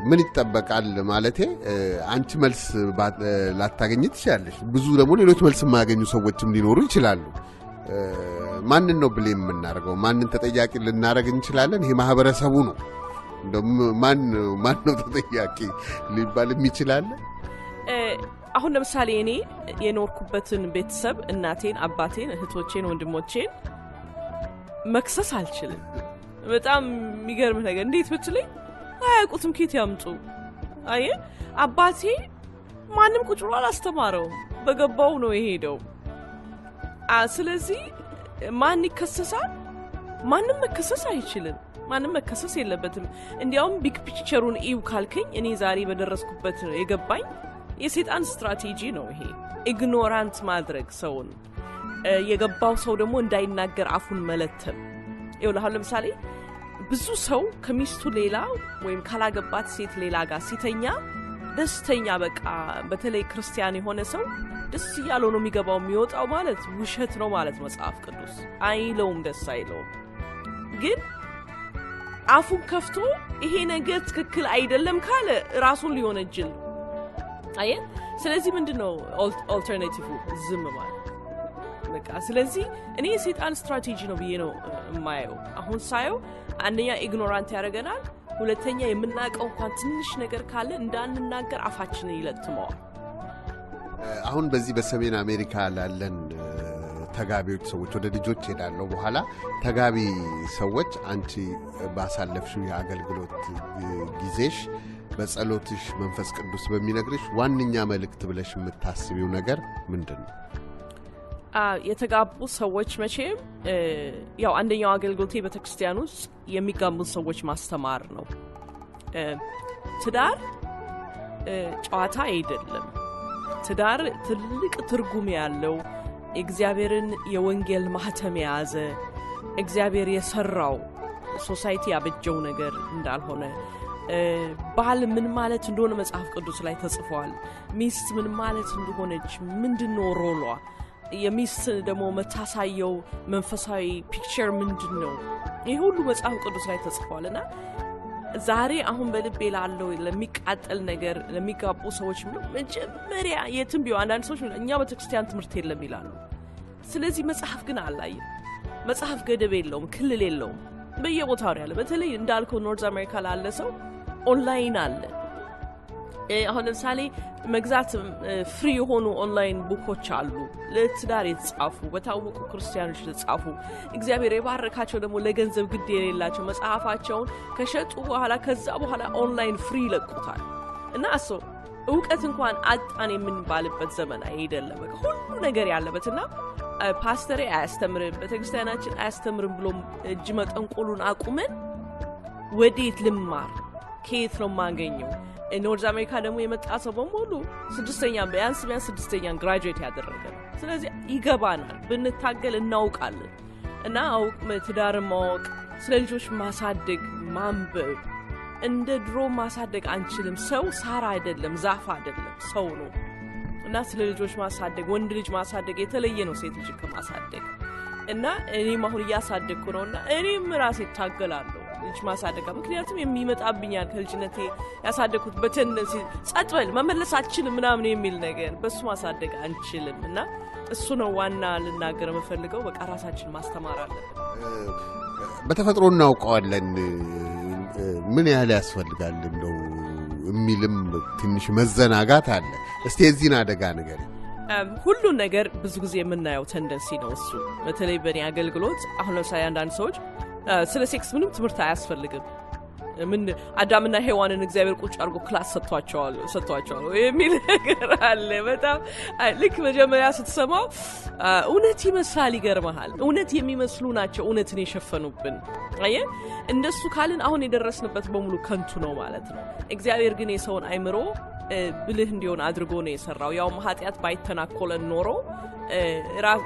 ምን ይተበቃል ማለቴ አንቺ መልስ ላታገኝ ትችላለሽ ብዙ ደግሞ ሌሎች መልስ ማያገኙ ሰዎችም ሊኖሩ ይችላሉ ማንን ነው ብሌም የምናደርገው ማንን ተጠያቂ ልናደርግ እንችላለን ይሄ ማህበረሰቡ ነው ማን ነው ተጠያቂ ሊባል የሚችላል አሁን ለምሳሌ እኔ የኖርኩበትን ቤተሰብ እናቴን አባቴን እህቶቼን ወንድሞቼን መክሰስ አልችልም በጣም የሚገርም ነገር እንዴት ብትለኝ አያውቁትም ከየት ያምጡ አየ አባቴ ማንም ቁጭ ብሎ አላስተማረውም በገባው ነው የሄደው ስለዚህ ማን ይከሰሳል ማንም መከሰስ አይችልም ማንም መከሰስ የለበትም እንዲያውም ቢግ ፒክቸሩን ኢው ካልከኝ እኔ ዛሬ በደረስኩበት የገባኝ የሰይጣን ስትራቴጂ ነው ይሄ ኢግኖራንት ማድረግ ሰውን የገባው ሰው ደግሞ እንዳይናገር አፉን መለተም ይኸውልህ ለምሳሌ ብዙ ሰው ከሚስቱ ሌላ ወይም ካላገባት ሴት ሌላ ጋር ሲተኛ ደስተኛ በቃ በተለይ ክርስቲያን የሆነ ሰው ደስ ያለው ነው የሚገባው የሚወጣው ማለት ውሸት ነው ማለት መጽሐፍ ቅዱስ አይለውም ደስ አይለውም ግን አፉን ከፍቶ ይሄ ነገር ትክክል አይደለም ካለ ራሱን ሊሆነጅል አየ ስለዚህ ምንድነው ኦልተርናቲቭ ዝም ማለት በቃ ስለዚህ እኔ የሰይጣን ስትራቴጂ ነው ብዬ ነው የማየው አሁን ሳየው አንደኛ ኢግኖራንት ያደርገናል ሁለተኛ የምናውቀው እንኳን ትንሽ ነገር ካለ እንዳንናገር አፋችንን ይለጥመዋል አሁን በዚህ በሰሜን አሜሪካ ላለን ተጋቢዎች ሰዎች ወደ ልጆች ሄዳለው በኋላ ተጋቢ ሰዎች አንቺ ባሳለፍሽው የአገልግሎት ጊዜሽ በጸሎትሽ መንፈስ ቅዱስ በሚነግርሽ ዋንኛ መልእክት ብለሽ የምታስቢው ነገር ምንድነው የተጋቡ ሰዎች መቼም ያው አንደኛው አገልግሎቴ በተክርስቲያን ውስጥ የሚጋቡ ሰዎች ማስተማር ነው ትዳር ጨዋታ አይደለም ትዳር ትልቅ ትርጉም ያለው እግዚአብሔርን የወንጌል ማህተም የያዘ እግዚአብሔር የሰራው ሶሳይቲ ያበጀው ነገር እንዳልሆነ ባል ምን ማለት እንደሆነ መጽሐፍ ቅዱስ ላይ ተጽፏል ሚስት ምን ማለት እንደሆነች ምንድነው ሮሏ የሚስት ደግሞ መታሳየው መንፈሳዊ ፒክቸር ምንድነው ይሄ ሁሉ መጽሐፍ ቅዱስ ላይ ተጽፏልና ዛሬ አሁን በልቤ ላለው ለሚቃጠል ነገር ለሚጋቡ ሰዎች መጀመሪያ የትም ቢሆን አንዳንድ ሰዎች እኛ በተክርስቲያን ትምህርት የለም ይላሉ ስለዚህ መጽሐፍ ግን አላየ መጽሐፍ ገደብ የለውም ክልል የለውም በየቦታው ያለ በተለይ እንዳልከው ኖርዝ አሜሪካ ላለ ሰው ኦንላይን አለ አሁን ለምሳሌ መግዛት ፍሪ የሆኑ ኦንላይን ቡኮች አሉ ለትዳር የተጻፉ በታወቁ ክርስቲያኖች የተጻፉ እግዚአብሔር የባረካቸው ደግሞ ለገንዘብ ግድ የሌላቸው መጽሐፋቸውን ከሸጡ በኋላ ከዛ በኋላ ኦንላይን ፍሪ ይለቁታል እና እሱ ዕውቀት እንኳን አጣን የምንባልበት ዘመን አይደለም በቃ ሁሉ ነገር ያለበትና ፓስተር አያስተምርም በተክርስቲያናችን አያስተምርም ብሎ እጅ መጠንቆሉን አቁመን ወዴት ልማር ከየት ነው ማገኘው ኖርዝ አሜሪካ ደግሞ የመጣ ሰው በሙሉ ስድስተኛ ቢያንስ ስድስተኛ ግራጁዌት ያደረገ ስለዚህ ይገባናል ብንታገል እናውቃለን እና ትዳር ማወቅ ስለ ልጆች ማሳደግ ማንበብ እንደ ድሮ ማሳደግ አንችልም ሰው ሳር አይደለም ዛፍ አይደለም ሰው ነው እና ስለ ልጆች ማሳደግ ወንድ ልጅ ማሳደግ የተለየ ነው ሴት ልጅ ከማሳደግ እና እኔም አሁን እያሳደግኩ ነውና እኔም ራሴ ታገላለሁ ልጅ ማሳደግ ምክንያቱም የሚመጣብኛል ከልጅነቴ ያሳደግኩት በተንደንሲ ጸጥበል መመለስ አልችልም ምናምን የሚል ነገር በሱ ማሳደግ አንችልም እና እሱ ነው ዋና ልናገር የምፈልገው በቃ ራሳችን ማስተማር አለብን በተፈጥሮ እናውቀዋለን ምን ያህል ያስፈልጋል እንደው የሚልም ትንሽ መዘናጋት አለ እስቲ እዚህን አደጋ ነገር ሁሉ ነገር ብዙ ጊዜ የምናየው ቴንደንሲ ነው እሱ በተለይ በእኔ አገልግሎት አሁን ለምሳሌ አንዳንድ ሰዎች ስለ ሴክስ ምንም ትምህርት አያስፈልግም ምን አዳምና ሔዋንን እግዚአብሔር ቁጭ አድርጎ ክላስ ሰጥቷቸዋል የሚል ነገር አለ። በጣም ልክ መጀመሪያ ስትሰማው እውነት ይመስላል፣ ይገርምሃል። እውነት የሚመስሉ ናቸው እውነትን የሸፈኑብን። አየህ እንደሱ ካልን አሁን የደረስንበት በሙሉ ከንቱ ነው ማለት ነው። እግዚአብሔር ግን የሰውን አይምሮ ብልህ እንዲሆን አድርጎ ነው የሰራው። ያው ኃጢአት ባይተናኮለን ኖሮ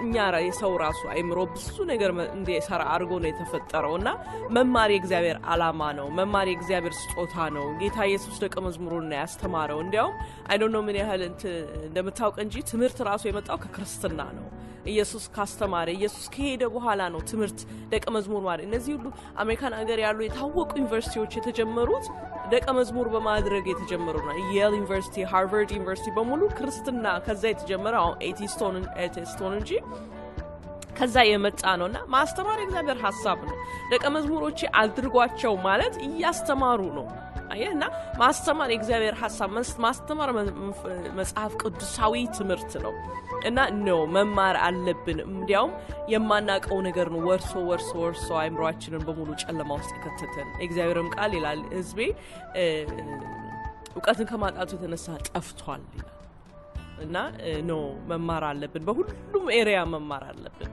እኛ የሰው ራሱ አይምሮ ብዙ ነገር እንዲሰራ አድርጎ ነው የተፈጠረውና መማር የእግዚአብሔር ዓላማ ነው። መማር የእግዚአብሔር ስጦታ ነው። ጌታ ኢየሱስ ደቀ መዝሙሩን ነው ያስተማረው። እንዲያውም አይ ዶንት ኖ ምን ያህል እንደምታውቅ እንጂ ትምህርት ራሱ የመጣው ከክርስትና ነው። ኢየሱስ ካስተማረ ኢየሱስ ከሄደ በኋላ ነው ትምህርት ደቀ መዝሙር ማለት። እነዚህ ሁሉ አሜሪካን ሀገር ያሉ የታወቁ ዩኒቨርሲቲዎች የተጀመሩት ደቀ መዝሙር በማድረግ የተጀመሩ ነው። የል ዩኒቨርሲቲ፣ ሃርቫርድ ዩኒቨርሲቲ በሙሉ ክርስትና ከዛ የተጀመረ አሁን ኤቲስቶን እንጂ ከዛ የመጣ ነውና ማስተማር የእግዚአብሔር ሐሳብ ነው። ደቀ መዝሙሮች አድርጓቸው ማለት እያስተማሩ ነው። አየና ማስተማር የእግዚአብሔር ሐሳብ ማስተማር መጽሐፍ ቅዱሳዊ ትምህርት ነው እና ነው መማር አለብን። እንዲያውም የማናቀው ነገር ነው ወርሶ አይምሮአችንን በሙሉ ጨለማ ውስጥ ከተተን። እግዚአብሔርም ቃል ይላል ሕዝቤ ዕውቀትን ከማጣቱ የተነሳ ጠፍቷል ይላል እና ነው መማር አለብን። በሁሉም ኤሪያ መማር አለብን።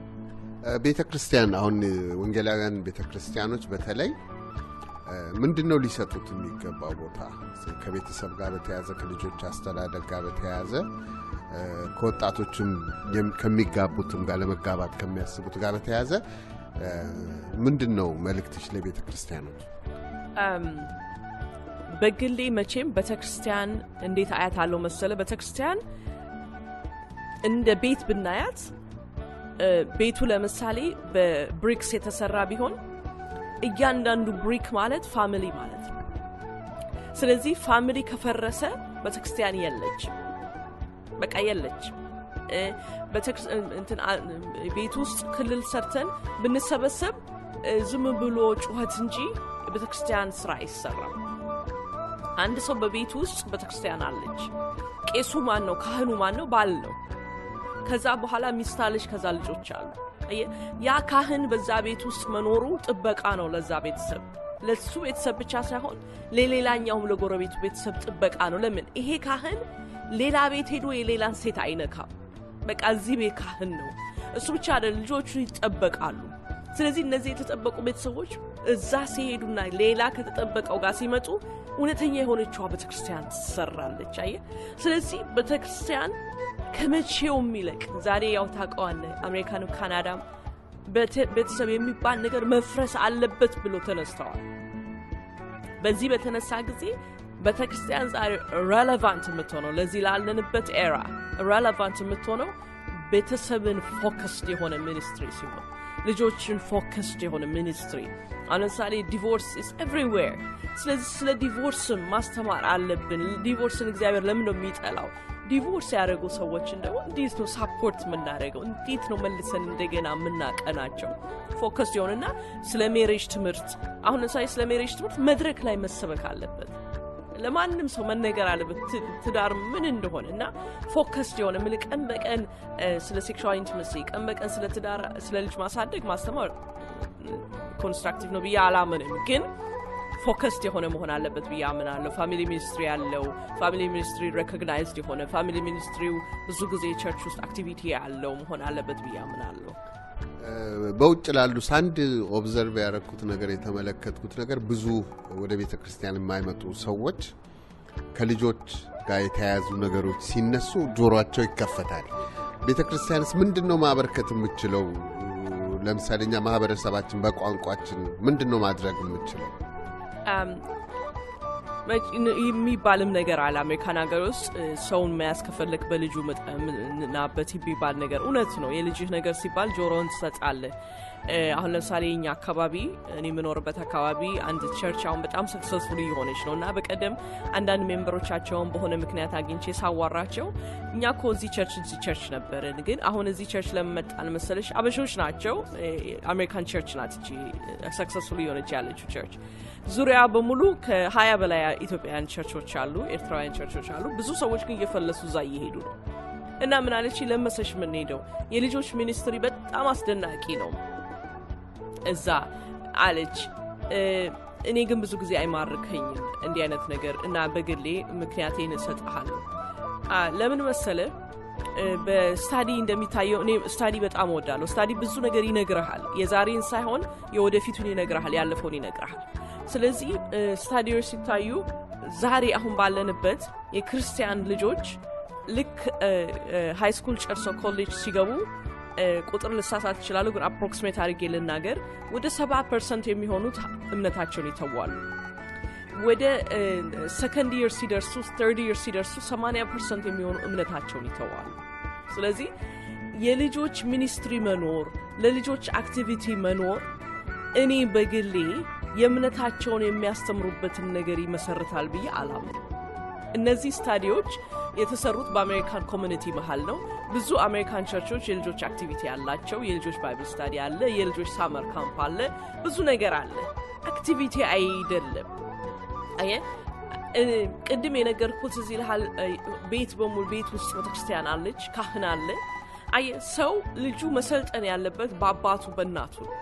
ቤተክርስቲያን አሁን ወንጌላውያን ቤተክርስቲያኖች በተለይ ምንድነው ሊሰጡት የሚገባው ቦታ? ከቤተሰብ ጋር በተያያዘ ከልጆች አስተዳደግ ጋር በተያያዘ ከወጣቶችም ከሚጋቡትም ጋር ለመጋባት ከሚያስቡት ጋር በተያያዘ ምንድነው መልእክትሽ ለቤተክርስቲያኖች? በግሌ መቼም ቤተክርስቲያን እንዴት አያታለው መሰለ፣ ቤተክርስቲያን እንደ ቤት ብናያት ቤቱ ለምሳሌ በብሪክስ የተሰራ ቢሆን እያንዳንዱ ብሪክ ማለት ፋሚሊ ማለት ነው። ስለዚህ ፋሚሊ ከፈረሰ ቤተክርስቲያን የለች፣ በቃ የለች። ቤት ውስጥ ክልል ሰርተን ብንሰበሰብ ዝም ብሎ ጩኸት እንጂ ቤተክርስቲያን ስራ አይሰራም። አንድ ሰው በቤት ውስጥ ቤተክርስቲያን አለች። ቄሱ ማን ነው? ካህኑ ማን ነው? ባል ነው። ከዛ በኋላ ሚስት አለች፣ ከዛ ልጆች አሉ። ያ ካህን በዛ ቤት ውስጥ መኖሩ ጥበቃ ነው ለዛ ቤተሰብ። ለሱ ቤተሰብ ብቻ ሳይሆን ለሌላኛውም ለጎረቤቱ ቤተሰብ ጥበቃ ነው። ለምን? ይሄ ካህን ሌላ ቤት ሄዶ የሌላን ሴት አይነካም። በቃ እዚህ ቤት ካህን ነው። እሱ ብቻ አይደል፣ ልጆቹ ይጠበቃሉ። ስለዚህ እነዚህ የተጠበቁ ቤተሰቦች እዛ ሲሄዱና ሌላ ከተጠበቀው ጋር ሲመጡ እውነተኛ የሆነችዋ ቤተክርስቲያን ትሰራለች። አየህ፣ ስለዚህ ቤተክርስቲያን ከመቼውም ይልቅ ዛሬ ያው ታውቀዋለህ፣ አሜሪካንም ካናዳም ቤተሰብ የሚባል ነገር መፍረስ አለበት ብሎ ተነስተዋል። በዚህ በተነሳ ጊዜ ቤተክርስቲያን ዛሬ ሬሌቫንት የምትሆነው ለዚህ ላለንበት ኤራ ሬሌቫንት የምትሆነው ቤተሰብን ፎከስድ የሆነ ሚኒስትሪ ሲሆን፣ ልጆችን ፎከስድ የሆነ ሚኒስትሪ። ለምሳሌ ዲቮርስ ኢዝ ኤቭሪዌር። ስለዚህ ስለ ዲቮርስም ማስተማር አለብን። ዲቮርስን እግዚአብሔር ለምን ነው የሚጠላው? ዲቮርስ ያደረጉ ሰዎችን ደግሞ እንዴት ነው ሳፖርት የምናደርገው? እንዴት ነው መልሰን እንደገና የምናቀናቸው? ፎከስ ይሆንና ስለ ሜሬጅ ትምህርት አሁን ለምሳሌ ስለ ሜሬጅ ትምህርት መድረክ ላይ መሰበክ አለበት። ለማንም ሰው መነገር አለበት ትዳር ምን እንደሆነ እና ፎከስ የሆነ ምን ቀን በቀን ስለ ሴክሹዋል ኢንቲመሲ ቀን በቀን ስለ ትዳር ስለ ልጅ ማሳደግ ማስተማር ኮንስትራክቲቭ ነው ብዬ አላምንም፣ ግን ፎከስድ የሆነ መሆን አለበት ብዬ አምናለሁ። ፋሚሊ ሚኒስትሪ ያለው ፋሚሊ ሚኒስትሪ ሬኮግናይዝድ የሆነ ፋሚሊ ሚኒስትሪው ብዙ ጊዜ ቸርች ውስጥ አክቲቪቲ ያለው መሆን አለበት ብዬ አምናለሁ። በውጭ ላሉ ሳንድ ኦብዘርቭ ያደረኩት ነገር የተመለከትኩት ነገር ብዙ ወደ ቤተክርስቲያን የማይመጡ ሰዎች ከልጆች ጋር የተያያዙ ነገሮች ሲነሱ ጆሮአቸው ይከፈታል። ቤተክርስቲያንስ ምንድነው ማበርከት የምትችለው? ለምሳሌ እኛ ማህበረሰባችን በቋንቋችን ምንድነው ማድረግ የምትችለው? የሚባልም ነገር አለ አሜሪካን ሀገር ውስጥ ሰውን መያዝ ከፈለክ በልጁ ናበት የሚባል ነገር እውነት ነው። የልጅህ ነገር ሲባል ጆሮን ትሰጣለህ። አሁን ለምሳሌ እኛ አካባቢ እኔ የምኖርበት አካባቢ አንድ ቸርች አሁን በጣም ሰክሰስፉል እየሆነች ነው እና በቀደም አንዳንድ ሜምበሮቻቸውን በሆነ ምክንያት አግኝቼ ሳዋራቸው እኛ እኮ እዚህ ቸርች ነበርን፣ ግን አሁን እዚህ ቸርች ለመጣን መሰለሽ አበሾች ናቸው። አሜሪካን ቸርች ናት እቺ ሰክሰስፉል እየሆነች ያለችው ቸርች። ዙሪያ በሙሉ ከ20 በላይ ኢትዮጵያውያን ቸርቾች አሉ፣ ኤርትራውያን ቸርቾች አሉ። ብዙ ሰዎች ግን እየፈለሱ እዛ እየሄዱ ነው እና ምን አለች ለመሰሽ ምን ሄደው የልጆች ሚኒስትሪ በጣም አስደናቂ ነው እዛ አለች። እኔ ግን ብዙ ጊዜ አይማርከኝም እንዲህ አይነት ነገር እና በግሌ ምክንያቴን እሰጥሃለሁ። ለምን መሰለ በስታዲ እንደሚታየው እኔ ስታዲ በጣም እወዳለሁ። ስታዲ ብዙ ነገር ይነግርሃል። የዛሬን ሳይሆን የወደፊቱን ይነግርሃል፣ ያለፈውን ይነግርሃል። ስለዚህ ስታዲዎች ሲታዩ ዛሬ አሁን ባለንበት የክርስቲያን ልጆች ልክ ሃይ ስኩል ጨርሰው ኮሌጅ ሲገቡ ቁጥር ልሳሳት ይችላሉ፣ ግን አፕሮክሲሜት አድርጌ ልናገር ወደ 70% የሚሆኑት እምነታቸውን ይተዋሉ። ወደ ሰከንድ ይር ሲደርሱ ተርድ ይር ሲደርሱ 80% የሚሆኑ እምነታቸውን ይተዋሉ። ስለዚህ የልጆች ሚኒስትሪ መኖር፣ ለልጆች አክቲቪቲ መኖር እኔ በግሌ የእምነታቸውን የሚያስተምሩበትን ነገር ይመሰርታል ብዬ አላምንም። እነዚህ ስታዲዎች የተሰሩት በአሜሪካን ኮሚኒቲ መሃል ነው። ብዙ አሜሪካን ቸርቾች የልጆች አክቲቪቲ ያላቸው፣ የልጆች ባይብል ስታዲ አለ፣ የልጆች ሳመር ካምፕ አለ፣ ብዙ ነገር አለ። አክቲቪቲ አይደለም። ቅድም የነገርኩት እዚህ ልሃል ቤት በሙሉ ቤት ውስጥ ቤተክርስቲያን አለች፣ ካህን አለ። ሰው ልጁ መሰልጠን ያለበት በአባቱ በእናቱ ነው።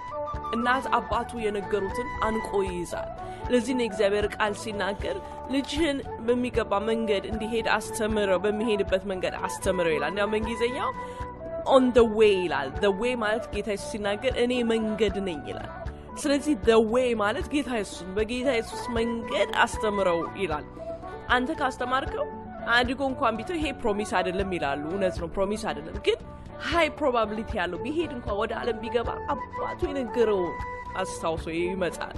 እናት አባቱ የነገሩትን አንቆ ይይዛል። ለዚህ ነው እግዚአብሔር ቃል ሲናገር ልጅህን በሚገባ መንገድ እንዲሄድ አስተምረው፣ በሚሄድበት መንገድ አስተምረው ይላል። እና በእንግሊዝኛው on the way ይላል። the way ማለት ጌታ ኢየሱስ ሲናገር እኔ መንገድ ነኝ ይላል። ስለዚህ the way ማለት ጌታ ኢየሱስ በጌታ ኢየሱስ መንገድ አስተምረው ይላል። አንተ ካስተማርከው አድጎ እንኳን ቢተው ይሄ ፕሮሚስ አይደለም ይላሉ። እውነት ነው፣ ፕሮሚስ አይደለም፣ ግን ሃይ ፕሮባቢሊቲ ያለው ቢሄድ እንኳን ወደ ዓለም ቢገባ አባቱ የነገረውን አስታውሶ ይመጣል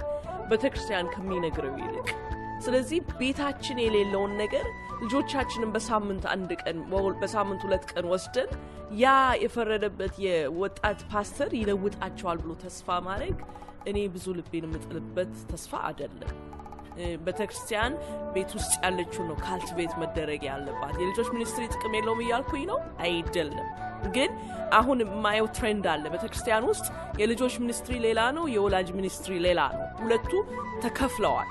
ቤተክርስቲያን ከሚነግረው ይልቅ። ስለዚህ ቤታችን የሌለውን ነገር ልጆቻችንን በሳምንት አንድ ቀን በሳምንት 2 ቀን ወስደን ያ የፈረደበት የወጣት ፓስተር ይለውጣቸዋል ብሎ ተስፋ ማድረግ እኔ ብዙ ልቤን የምጥልበት ተስፋ አይደለም። ቤተክርስቲያን ቤት ውስጥ ያለችው ነው ካልቲቬት መደረግ ያለባት። የልጆች ሚኒስትሪ ጥቅም የለውም እያልኩኝ ነው አይደለም። ግን አሁን ማየው ትሬንድ አለ ቤተክርስቲያን ውስጥ የልጆች ሚኒስትሪ ሌላ ነው፣ የወላጅ ሚኒስትሪ ሌላ ነው። ሁለቱ ተከፍለዋል።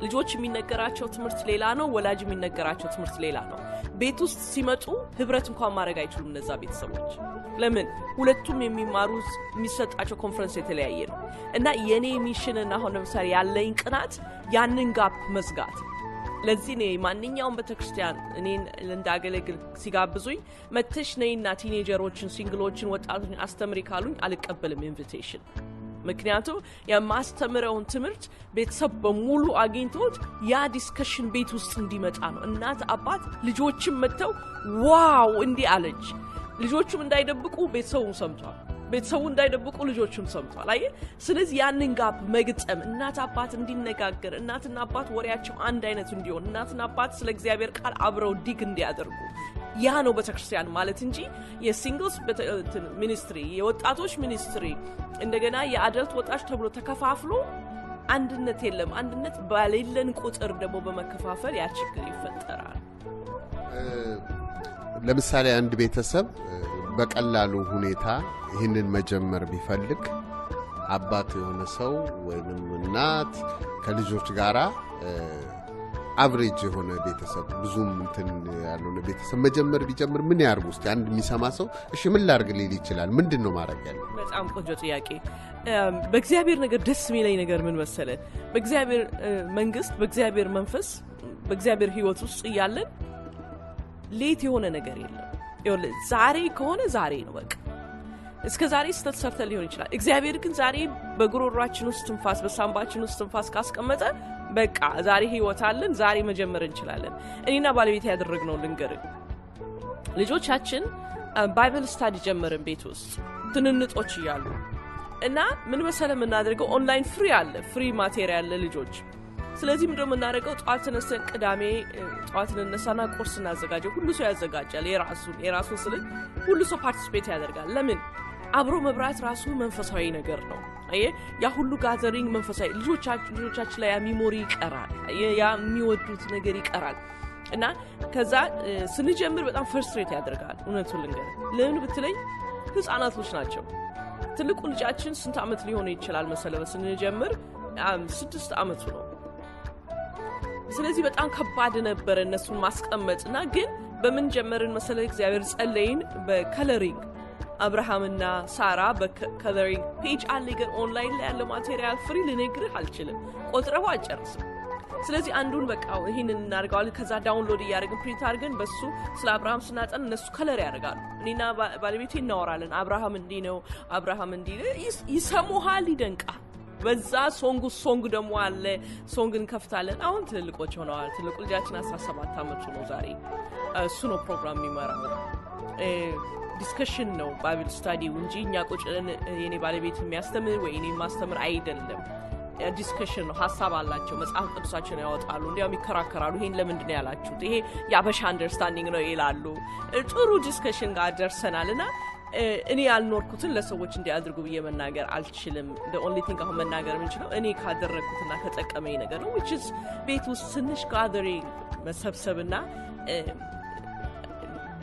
ልጆች የሚነገራቸው ትምህርት ሌላ ነው፣ ወላጅ የሚነገራቸው ትምህርት ሌላ ነው። ቤት ውስጥ ሲመጡ ህብረት እንኳን ማድረግ አይችሉም እነዛ ቤተሰቦች። ለምን? ሁለቱም የሚማሩት የሚሰጣቸው ኮንፈረንስ የተለያየ ነው። እና የኔ ሚሽን እና አሁን ለምሳሌ ያለኝ ቅናት ያንን ጋፕ መዝጋት። ለዚህ ነው ማንኛውም ቤተክርስቲያን እኔን እንዳገለግል ሲጋብዙኝ መተሽ ነይና ቲኔጀሮችን፣ ሲንግሎችን፣ ወጣቶችን አስተምሪ ካሉኝ አልቀበልም ኢንቪቴሽን። ምክንያቱም የማስተምረውን ትምህርት ቤተሰብ በሙሉ አግኝቶት ያ ዲስከሽን ቤት ውስጥ እንዲመጣ ነው። እናት አባት ልጆችም መጥተው ዋው እንዲህ አለች። ልጆቹም እንዳይደብቁ ቤተሰቡም ሰምቷል፣ ቤተሰቡ እንዳይደብቁ ልጆቹም ሰምቷል። አየ። ስለዚህ ያንን ጋፕ መግጠም፣ እናት አባት እንዲነጋገር፣ እናትና አባት ወሬያቸው አንድ አይነት እንዲሆን፣ እናትና አባት ስለ እግዚአብሔር ቃል አብረው ዲግ እንዲያደርጉ ያ ነው ቤተክርስቲያን ማለት እንጂ የሲንግልስ ሚኒስትሪ፣ የወጣቶች ሚኒስትሪ፣ እንደገና የአደልት ወጣች ተብሎ ተከፋፍሎ አንድነት የለም። አንድነት ባሌለን ቁጥር ደግሞ በመከፋፈል ያ ችግር ይፈጠራል። ለምሳሌ አንድ ቤተሰብ በቀላሉ ሁኔታ ይህንን መጀመር ቢፈልግ አባት የሆነ ሰው ወይንም እናት ከልጆች ጋራ አቨሬጅ የሆነ ቤተሰብ ብዙም እንትን ያለው ቤተሰብ መጀመር ቢጀምር ምን ያርጉ? እስቲ አንድ የሚሰማ ሰው እሺ ምን ላርግ ሊል ይችላል? ምንድነው ማድረግ ያለው? በጣም ቆንጆ ጥያቄ። በእግዚአብሔር ነገር ደስ የሚለኝ ነገር ምን መሰለ? በእግዚአብሔር መንግስት፣ በእግዚአብሔር መንፈስ፣ በእግዚአብሔር ህይወት ውስጥ ያለን ሌት የሆነ ነገር የለም። ይኸውልህ ዛሬ ከሆነ ዛሬ ነው በቃ። እስከ ዛሬ ስተት ሰርተን ሊሆን ይችላል። እግዚአብሔር ግን ዛሬ በጉሮሯችን ውስጥ ትንፋስ፣ በሳምባችን ውስጥ ትንፋስ ካስቀመጠ በቃ ዛሬ ህይወት አለን፣ ዛሬ መጀመር እንችላለን። እኔና ባለቤቴ ያደረግነው ልንገርህ። ልጆቻችን ባይብል ስታዲ ጀመርን ቤት ውስጥ ትንንጦች እያሉ እና ምን መሰለ የምናደርገው ኦንላይን ፍሪ አለ፣ ፍሪ ማቴሪያል ለልጆች። ስለዚህ ምንድነው የምናደርገው? ጠዋት ተነስተን ቅዳሜ ጠዋት እንነሳና ቁርስ እናዘጋጀው። ሁሉ ሰው ያዘጋጃል የራሱን ስልክ ሁሉ ሰው ፓርቲሲፔት ያደርጋል። ለምን? አብሮ መብራት ራሱ መንፈሳዊ ነገር ነው። አየ ያ ሁሉ ጋዘሪንግ መንፈሳዊ ልጆቻችን ላይ ሚሞሪ ይቀራል፣ ያ የሚወዱት ነገር ይቀራል። እና ከዛ ስንጀምር በጣም ፍርስትሬት ያደርጋል። እውነቱን ልንገርህ፣ ለምን ብትለኝ ህፃናቶች ናቸው። ትልቁ ልጃችን ስንት ዓመት ሊሆን ይችላል መሰለህ? ስንጀምር 6 ዓመቱ ነው። ስለዚህ በጣም ከባድ ነበር እነሱን ማስቀመጥና ግን በምን ጀመርን መሰለህ? እግዚአብሔር ጸለይን በከለሪንግ አብርሃምና ሳራ በከለሪንግ ፔጅ አለ ግን ኦንላይን ላይ ያለ ማቴሪያል ፍሪ ልነግርህ አልችልም ቆጥረው አጨርስም ስለዚህ አንዱን በቃ ይሄንን እናርጋለን ከዛ ዳውንሎድ ያደርግን ፕሪንት አድርገን በሱ ስለ አብርሃም ስናጠን እነሱ ከለር ያደርጋሉ እኔና ባለቤቴ እናወራለን አብርሃም እንዲ ነው አብርሃም እንዲ ይሰሙሃል ይደንቃል በዛ ሶንግ ደግሞ አለ ሶንግን ከፍታለን አሁን ትልቆች ሆነዋል ትልቁ ልጃችን 17 አመቱ ነው ዛሬ እሱ ነው ፕሮግራም የሚመራው ዲስከሽን ነው ባይብል ስታዲ እንጂ እኛ ቁጭልን የኔ ባለቤት የሚያስተምር ወይ እኔ ማስተምር አይደለም ዲስከሽን ነው ሐሳብ አላቸው መጽሐፍ ቅዱሳቸውን ያወጣሉ እንዲያውም ይከራከራሉ ይሄን ለምንድን ነው ያላችሁት ይሄ ያበሻ አንደርስታንዲንግ ነው ይላሉ ጥሩ ዲስከሽን ጋር ደርሰናልና እኔ ያልኖርኩትን ለሰዎች እንዲያድርጉ ብዬ መናገር አልችልም the only thing አሁን መናገር የምንችለው እኔ ካደረኩትና ከጠቀመኝ ነገር ነው which is ቤት ውስጥ ትንሽ gathering መሰብሰብና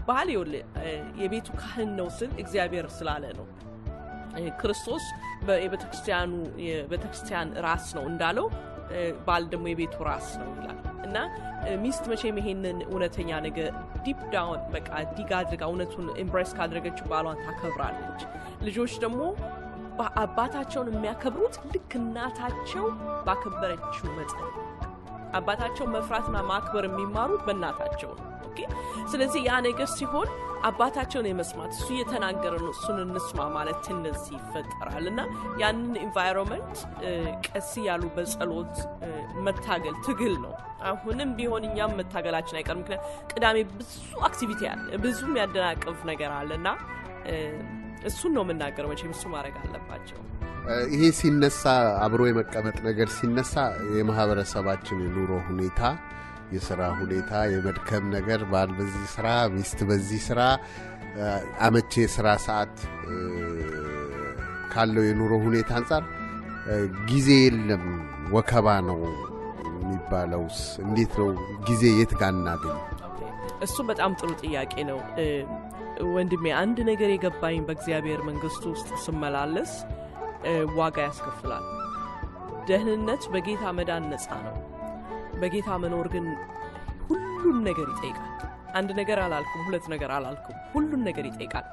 ባል የቤቱ ካህን ነው ስል እግዚአብሔር ስላለ ነው ክርስቶስ የቤተክርስቲያን ራስ ነው እንዳለው ባል ደግሞ የቤቱ ራስ ነው ይላል እና ሚስት መቼም ይሄንን እውነተኛ ነገር ዲፕ ዳውን በቃ ዲግ አድርጋ እውነቱን ኤምብሬስ ካደረገች ባሏን ታከብራለች ልጆች ደግሞ አባታቸውን የሚያከብሩት ልክ እናታቸው ባከበረችው መጠን አባታቸው መፍራትና ማክበር የሚማሩት በእናታቸው ነው ኦኬ ስለዚህ ያ ነገር ሲሆን አባታቸውን የመስማት እሱ የተናገረ ነው እሱን እንስማ ማለት እንደዚህ ይፈጠራልና ያንን ኢንቫይሮንመንት ቀስ ያሉ በጸሎት መታገል ትግል ነው አሁንም ቢሆን እኛም መታገላችን አይቀርም ምክንያቱም ቅዳሜ ብዙ አክቲቪቲ አለ ብዙ የሚያደናቅፍ ነገር አለና እሱን ነው የምናገረው መቼም እሱ ማድረግ አለባቸው ይሄ ሲነሳ አብሮ የመቀመጥ ነገር ሲነሳ የማህበረሰባችን የኑሮ ሁኔታ የሥራ ሁኔታ የመድከም ነገር ባል በዚህ ሥራ ሚስት በዚህ ሥራ አመቼ የሥራ ሰዓት ካለው የኑሮ ሁኔታ አንፃር ጊዜ የለም ወከባ ነው የሚባለውስ እንዴት ነው ጊዜ የት ጋር እናገኝ እሱ በጣም ጥሩ ጥያቄ ነው ወንድሜ አንድ ነገር የገባኝ በእግዚአብሔር መንግስት ውስጥ ስመላለስ ዋጋ ያስከፍላል ደህንነት በጌታ መዳን ነፃ ነው በጌታ መኖር ግን ሁሉን ነገር ይጠይቃል አንድ ነገር አላልኩም ሁለት ነገር አላልኩም ሁሉን ነገር ይጠይቃል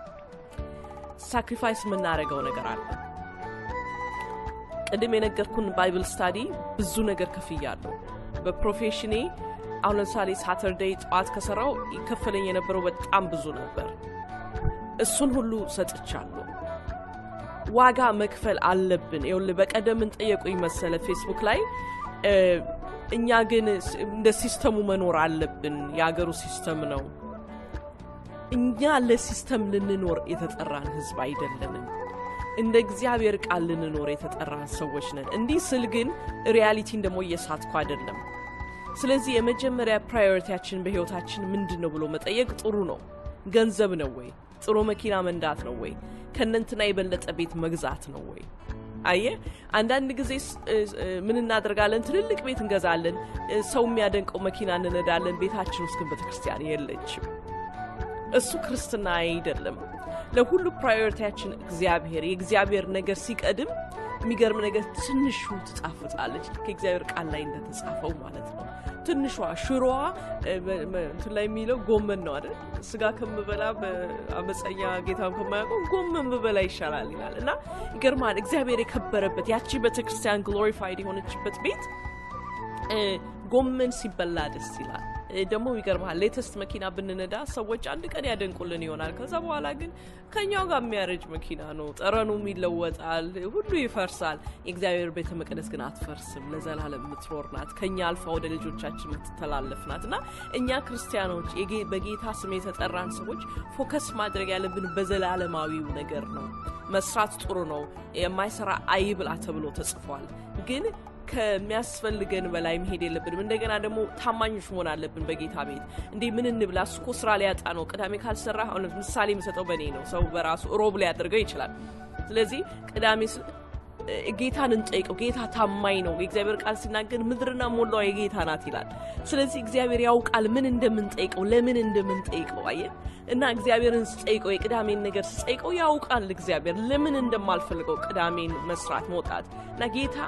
ሳክሪፋይስ ምናረጋው ነገር አለ ቅድም የነገርኩን ባይብል ስታዲ ብዙ ነገር ከፍያለሁ በፕሮፌሽኔ አሁን ለምሳሌ ሳተርዴይ ጠዋት ከሰራው ይከፈለኝ የነበረው በጣም ብዙ ነበር እሱን ሁሉ ሰጥቻለሁ ዋጋ መክፈል አለብን ይኸውልህ በቀደም እንጠየቁኝ መሰለ ፌስቡክ ላይ እኛ ግን እንደ ሲስተሙ መኖር አለብን ያገሩ ሲስተም ነው እኛ ለሲስተም ልንኖር የተጠራን ህዝብ አይደለንም እንደ እግዚአብሔር ቃል ልንኖር የተጠራን ሰዎች ነን እንዲህ ስል ግን ሪያሊቲን ደግሞ እየሳትኩ አይደለም ስለዚህ የመጀመሪያ ፕራዮሪቲያችን በህይወታችን ምንድነው ብሎ መጠየቅ ጥሩ ነው ገንዘብ ነው ወይ ጥሩ መኪና መንዳት ነው ወይ ከነንትና የበለጠ ቤት መግዛት ነው ወይ አየ አንዳንድ ጊዜ ምን እናደርጋለን ትልልቅ ቤት እንገዛለን ሰው የሚያደንቀው መኪና እንነዳለን ቤታችን ውስጥ ግን ቤተክርስቲያን የለችም እሱ ክርስትና አይደለም ለሁሉ ፕራዮሪቲያችን እግዚአብሔር የእግዚአብሔር ነገር ሲቀድም የሚገርም ነገር ትንሹ ትጣፍጣለች ከእግዚአብሔር ቃል ላይ እንደተጻፈው ማለት ነው ትንሿ ሽሮዋ እንትን ላይ የሚለው ጎመን ነው አይደል ስጋ ከምበላ በአመፀኛ ጌታን ከማያውቀው ጎመን ብበላ ይሻላል ይላል እና ይገርማል እግዚአብሔር የከበረበት ያቺ ቤተክርስቲያን ግሎሪፋይድ የሆነችበት ቤት ጎመን ሲበላ ደስ ይላል ደግሞ ይገርማል ሌተስት መኪና ብንነዳ ሰዎች አንድ ቀን ያደንቁልን ይሆናል ከዛ በኋላ ግን ከኛው ጋር የሚያረጅ መኪና ነው ጠረኑም ይለወጣል ሁሉ ይፈርሳል የእግዚአብሔር ቤተ መቅደስ ግን አትፈርስም ለዘላለም የምትኖር ናት ከኛ አልፋ ወደ ልጆቻችን የምትተላለፍ ናትና እኛ ክርስቲያኖች በጌታ ስም የተጠራን ሰዎች ፎከስ ማድረግ ያለብን በዘላለማዊው ነገር ነው መስራት ጥሩ ነው የማይሰራ አይብላ ተብሎ ተጽፏል ግን ከሚያስፈልገን በላይ መሄድ የለብንም እንደገና ደግሞ ታማኞች መሆን አለብን በጌታ ቤት እንዴ ምን እንብላ እሱ ስራ ሊያጣ ነው ቅዳሜ ካልሰራ አሁን ምሳሌ የምሰጠው በኔ ነው ሰው በራሱ ሮብ ሊያደርገው ይችላል ስለዚህ ቅዳሜ ጌታን እንጠይቀው ጌታ ታማኝ ነው የእግዚአብሔር ቃል ሲናገር ምድርና ሞላዋ የጌታ ናት ይላል ስለዚህ እግዚአብሔር ያውቃል ምን እንደምንጠይቀው ለምን እንደምንጠይቀው አየ እና እግዚአብሔርን ስጠይቀው የቅዳሜን ነገር ስጠይቀው ያውቃል እግዚአብሔር ለምን እንደማልፈልገው ቅዳሜን መስራት መውጣት እና ጌታ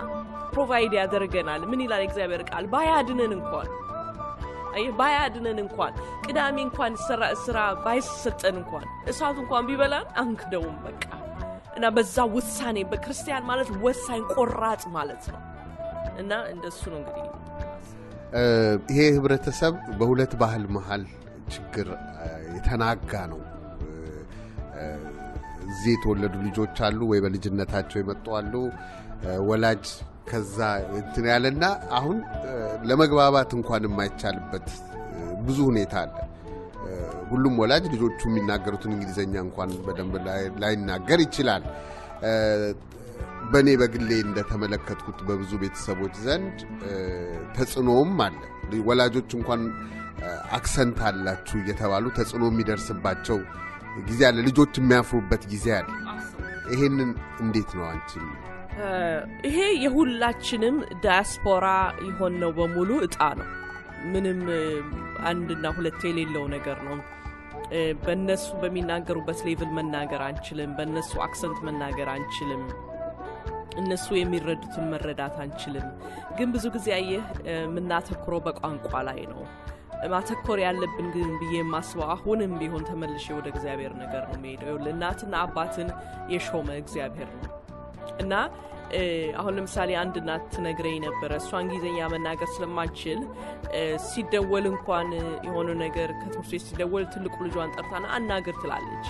ፕሮቫይድ ያደርገናል ምን ይላል እግዚአብሔር ቃል ባያድነን እንኳን ባያድነን እንኳን ቅዳሜ እንኳን ስራ ባይሰጠን እንኳን እሳቱ እንኳን ቢበላን አንክደውም በቃ እና በዛ ውሳኔ በክርስቲያን ማለት ወሳኝ ቆራጥ ማለት ነው እና እንደሱ ነው እንግዲህ ይሄ ህብረተሰብ በሁለት ባህል መሃል ችግር የተናጋ ነው እዚህ የተወለዱ ልጆች አሉ ወይ በልጅነታቸው የመጡ አሉ ወላጅ ከዛ እንትን ያለና አሁን ለመግባባት እንኳን የማይቻልበት ብዙ ሁኔታ አለ ሁሉም ወላጅ ልጆቹ የሚናገሩትን እንግሊዘኛ እንኳን በደንብ ላይናገር ይችላል በኔ በግሌ እንደተመለከትኩት በብዙ ቤተሰቦች ዘንድ ተጽኖም አለ ወላጆች እንኳን አክሰንት አላችሁ እየተባሉ ተጽኖ የሚደርስባቸው ጊዜ አለ ልጆች የሚያፍሩበት ጊዜ አለ ይሄንን እንዴት ነው አንቺ ይሄ የሁላችንም ዳያስፖራ የሆነው በሙሉ እጣ ነው ምንም አንድና ሁለት የሌለው ነገር ነው በእነሱ በሚናገሩበት ሌቭል መናገር አንችልም በእነሱ አክሰንት መናገር አንችልም እነሱ የሚረዱትን መረዳት አንችልም ግን ብዙ ጊዜ የምናተኩረው በቋንቋ ላይ ነው ማተኮር ያለብን ግን ብዬ የማስበው አሁንም ቢሆን ተመልሼ ወደ እግዚአብሔር ነገር ነው የሚሄደው ለእናትና አባትን የሾመ እግዚአብሔር ነው እና አሁን ለምሳሌ አንድ እናት ትነግረኝ ነበር እሷ እንግሊዘኛ መናገር ስለማትችል ሲደወል እንኳን የሆነ ነገር ከትምህርት ቤት ሲደወል ትልቁ ልጇን ጠርታና አናግር ትላለች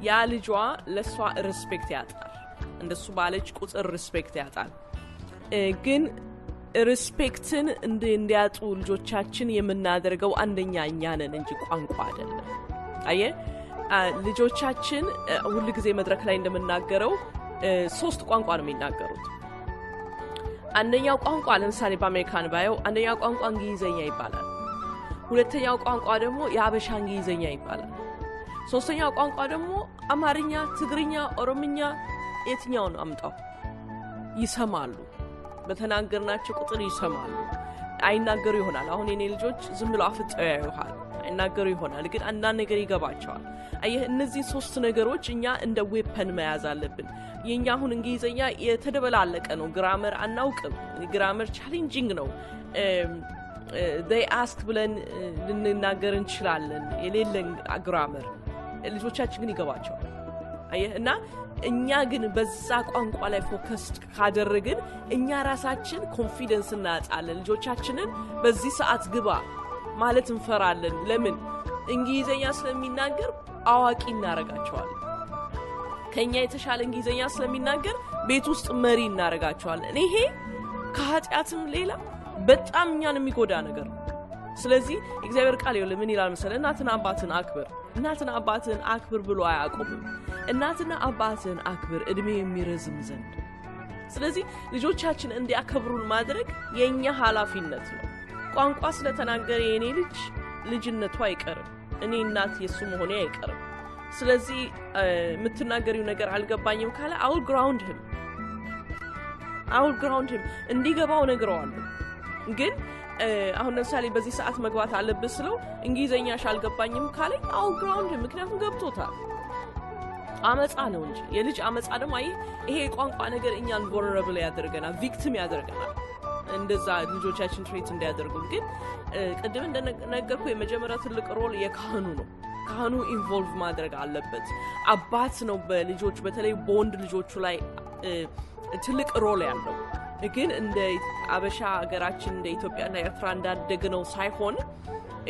ያ ልጇ ለሷ ሪስፔክት ያጣል እንደሱ ባለች ቁጥር ሪስፔክት ያጣል ግን ሪስፔክትን እንዲያጡ ልጆቻችን የምናደርገው አንደኛ እኛ ነን እንጂ ቋንቋ አይደለም ልጆቻችን ሁሉ ጊዜ መድረክ ላይ እንደምናገረው ሶስት ቋንቋ ነው የሚናገሩት አንደኛው ቋንቋ ለምሳሌ በአሜሪካን ባየው አንደኛው ቋንቋ እንግሊዘኛ ይባላል ሁለተኛው ቋንቋ ደግሞ የአበሻ እንግሊዘኛ ይባላል ሶስተኛው ቋንቋ ደግሞ አማርኛ ትግርኛ ኦሮምኛ የትኛውን አምጣው ይሰማሉ በተናገርናቸው ቁጥር ይሰማሉ አይናገሩ ይሆናል አሁን የኔ ልጆች ዝም ብለው አፍጠው ያዩሃል አይናገሩ ይሆናል ግን አንዳንድ ነገር ይገባቸዋል እነዚህ ሶስት ነገሮች እኛ እንደ ዌፐን መያዝ አለብን የኛ አሁን እንግሊዘኛ የተደበላለቀ ነው ግራመር አናውቅም ግራመር ቻሌንጂንግ ነው they ask ብለን ልንናገር እንችላለን የሌለን ግራመር ልጆቻችን ግን ይገባቸዋል እና እኛ ግን በዛ ቋንቋ ላይ ፎከስ ካደረግን እኛ ራሳችን ኮንፊደንስ እናጣለን ልጆቻችንን በዚህ ሰዓት ግባ ማለት እንፈራለን ለምን እንግሊዘኛ ስለሚናገር አዋቂ እናረጋቸዋለን ከኛ የተሻለ እንግሊዘኛ ስለሚናገር ቤት ውስጥ መሪ እናረጋቸዋለን ይሄ ከኃጢአትም ሌላ በጣም እኛን የሚጎዳ ነገር ነው ስለዚህ እግዚአብሔር ቃል ይወለ ምን ይላል መሰለ እናትና አባትን አክብር ብሎ አያቆምም እናትና አባትን አክብር እድሜ የሚረዝም ዘንድ ስለዚህ ልጆቻችን እንዲያከብሩን ማድረግ የኛ ኃላፊነት ነው ቋንቋ ስለተናገረ የኔ ልጅነቱ አይቀርም እኔ እናት የሱ መሆኔ አይቀርም ስለዚህ የምትናገሪው ነገር አልገባኝም ካለ I'll ground him እንዲገባው ነግረዋለሁ ግን አሁን ለምሳሌ በዚህ ሰዓት መግባት አለበት ስለው እንግሊዘኛሽ አልገባኝም ካለ I'll ground him ምክንያቱም ገብቶታል አመጻ ነው እንጂ የልጅ አመጻ ደግሞ ይሄ ቋንቋ ነገር እኛን vulnerable ያደርገናል ቪክቲም ያደርገናል እንደዛ ልጆቻችን ትሬት እንዲያደርጉ ግን ቀደም እንደነገርኩ የመጀመሪያ ትልቅ ሮል የካህኑ ነው ካህኑ ኢንቮልቭ ማድረግ አለበት አባት ነው በልጆች በተለይ ቦንድ ልጆቹ ላይ ትልቅ ሮል ያለው ግን እንደ አበሻ ሀገራችን እንደ ኢትዮጵያና ኤርትራ እንዳደግነው ሳይሆን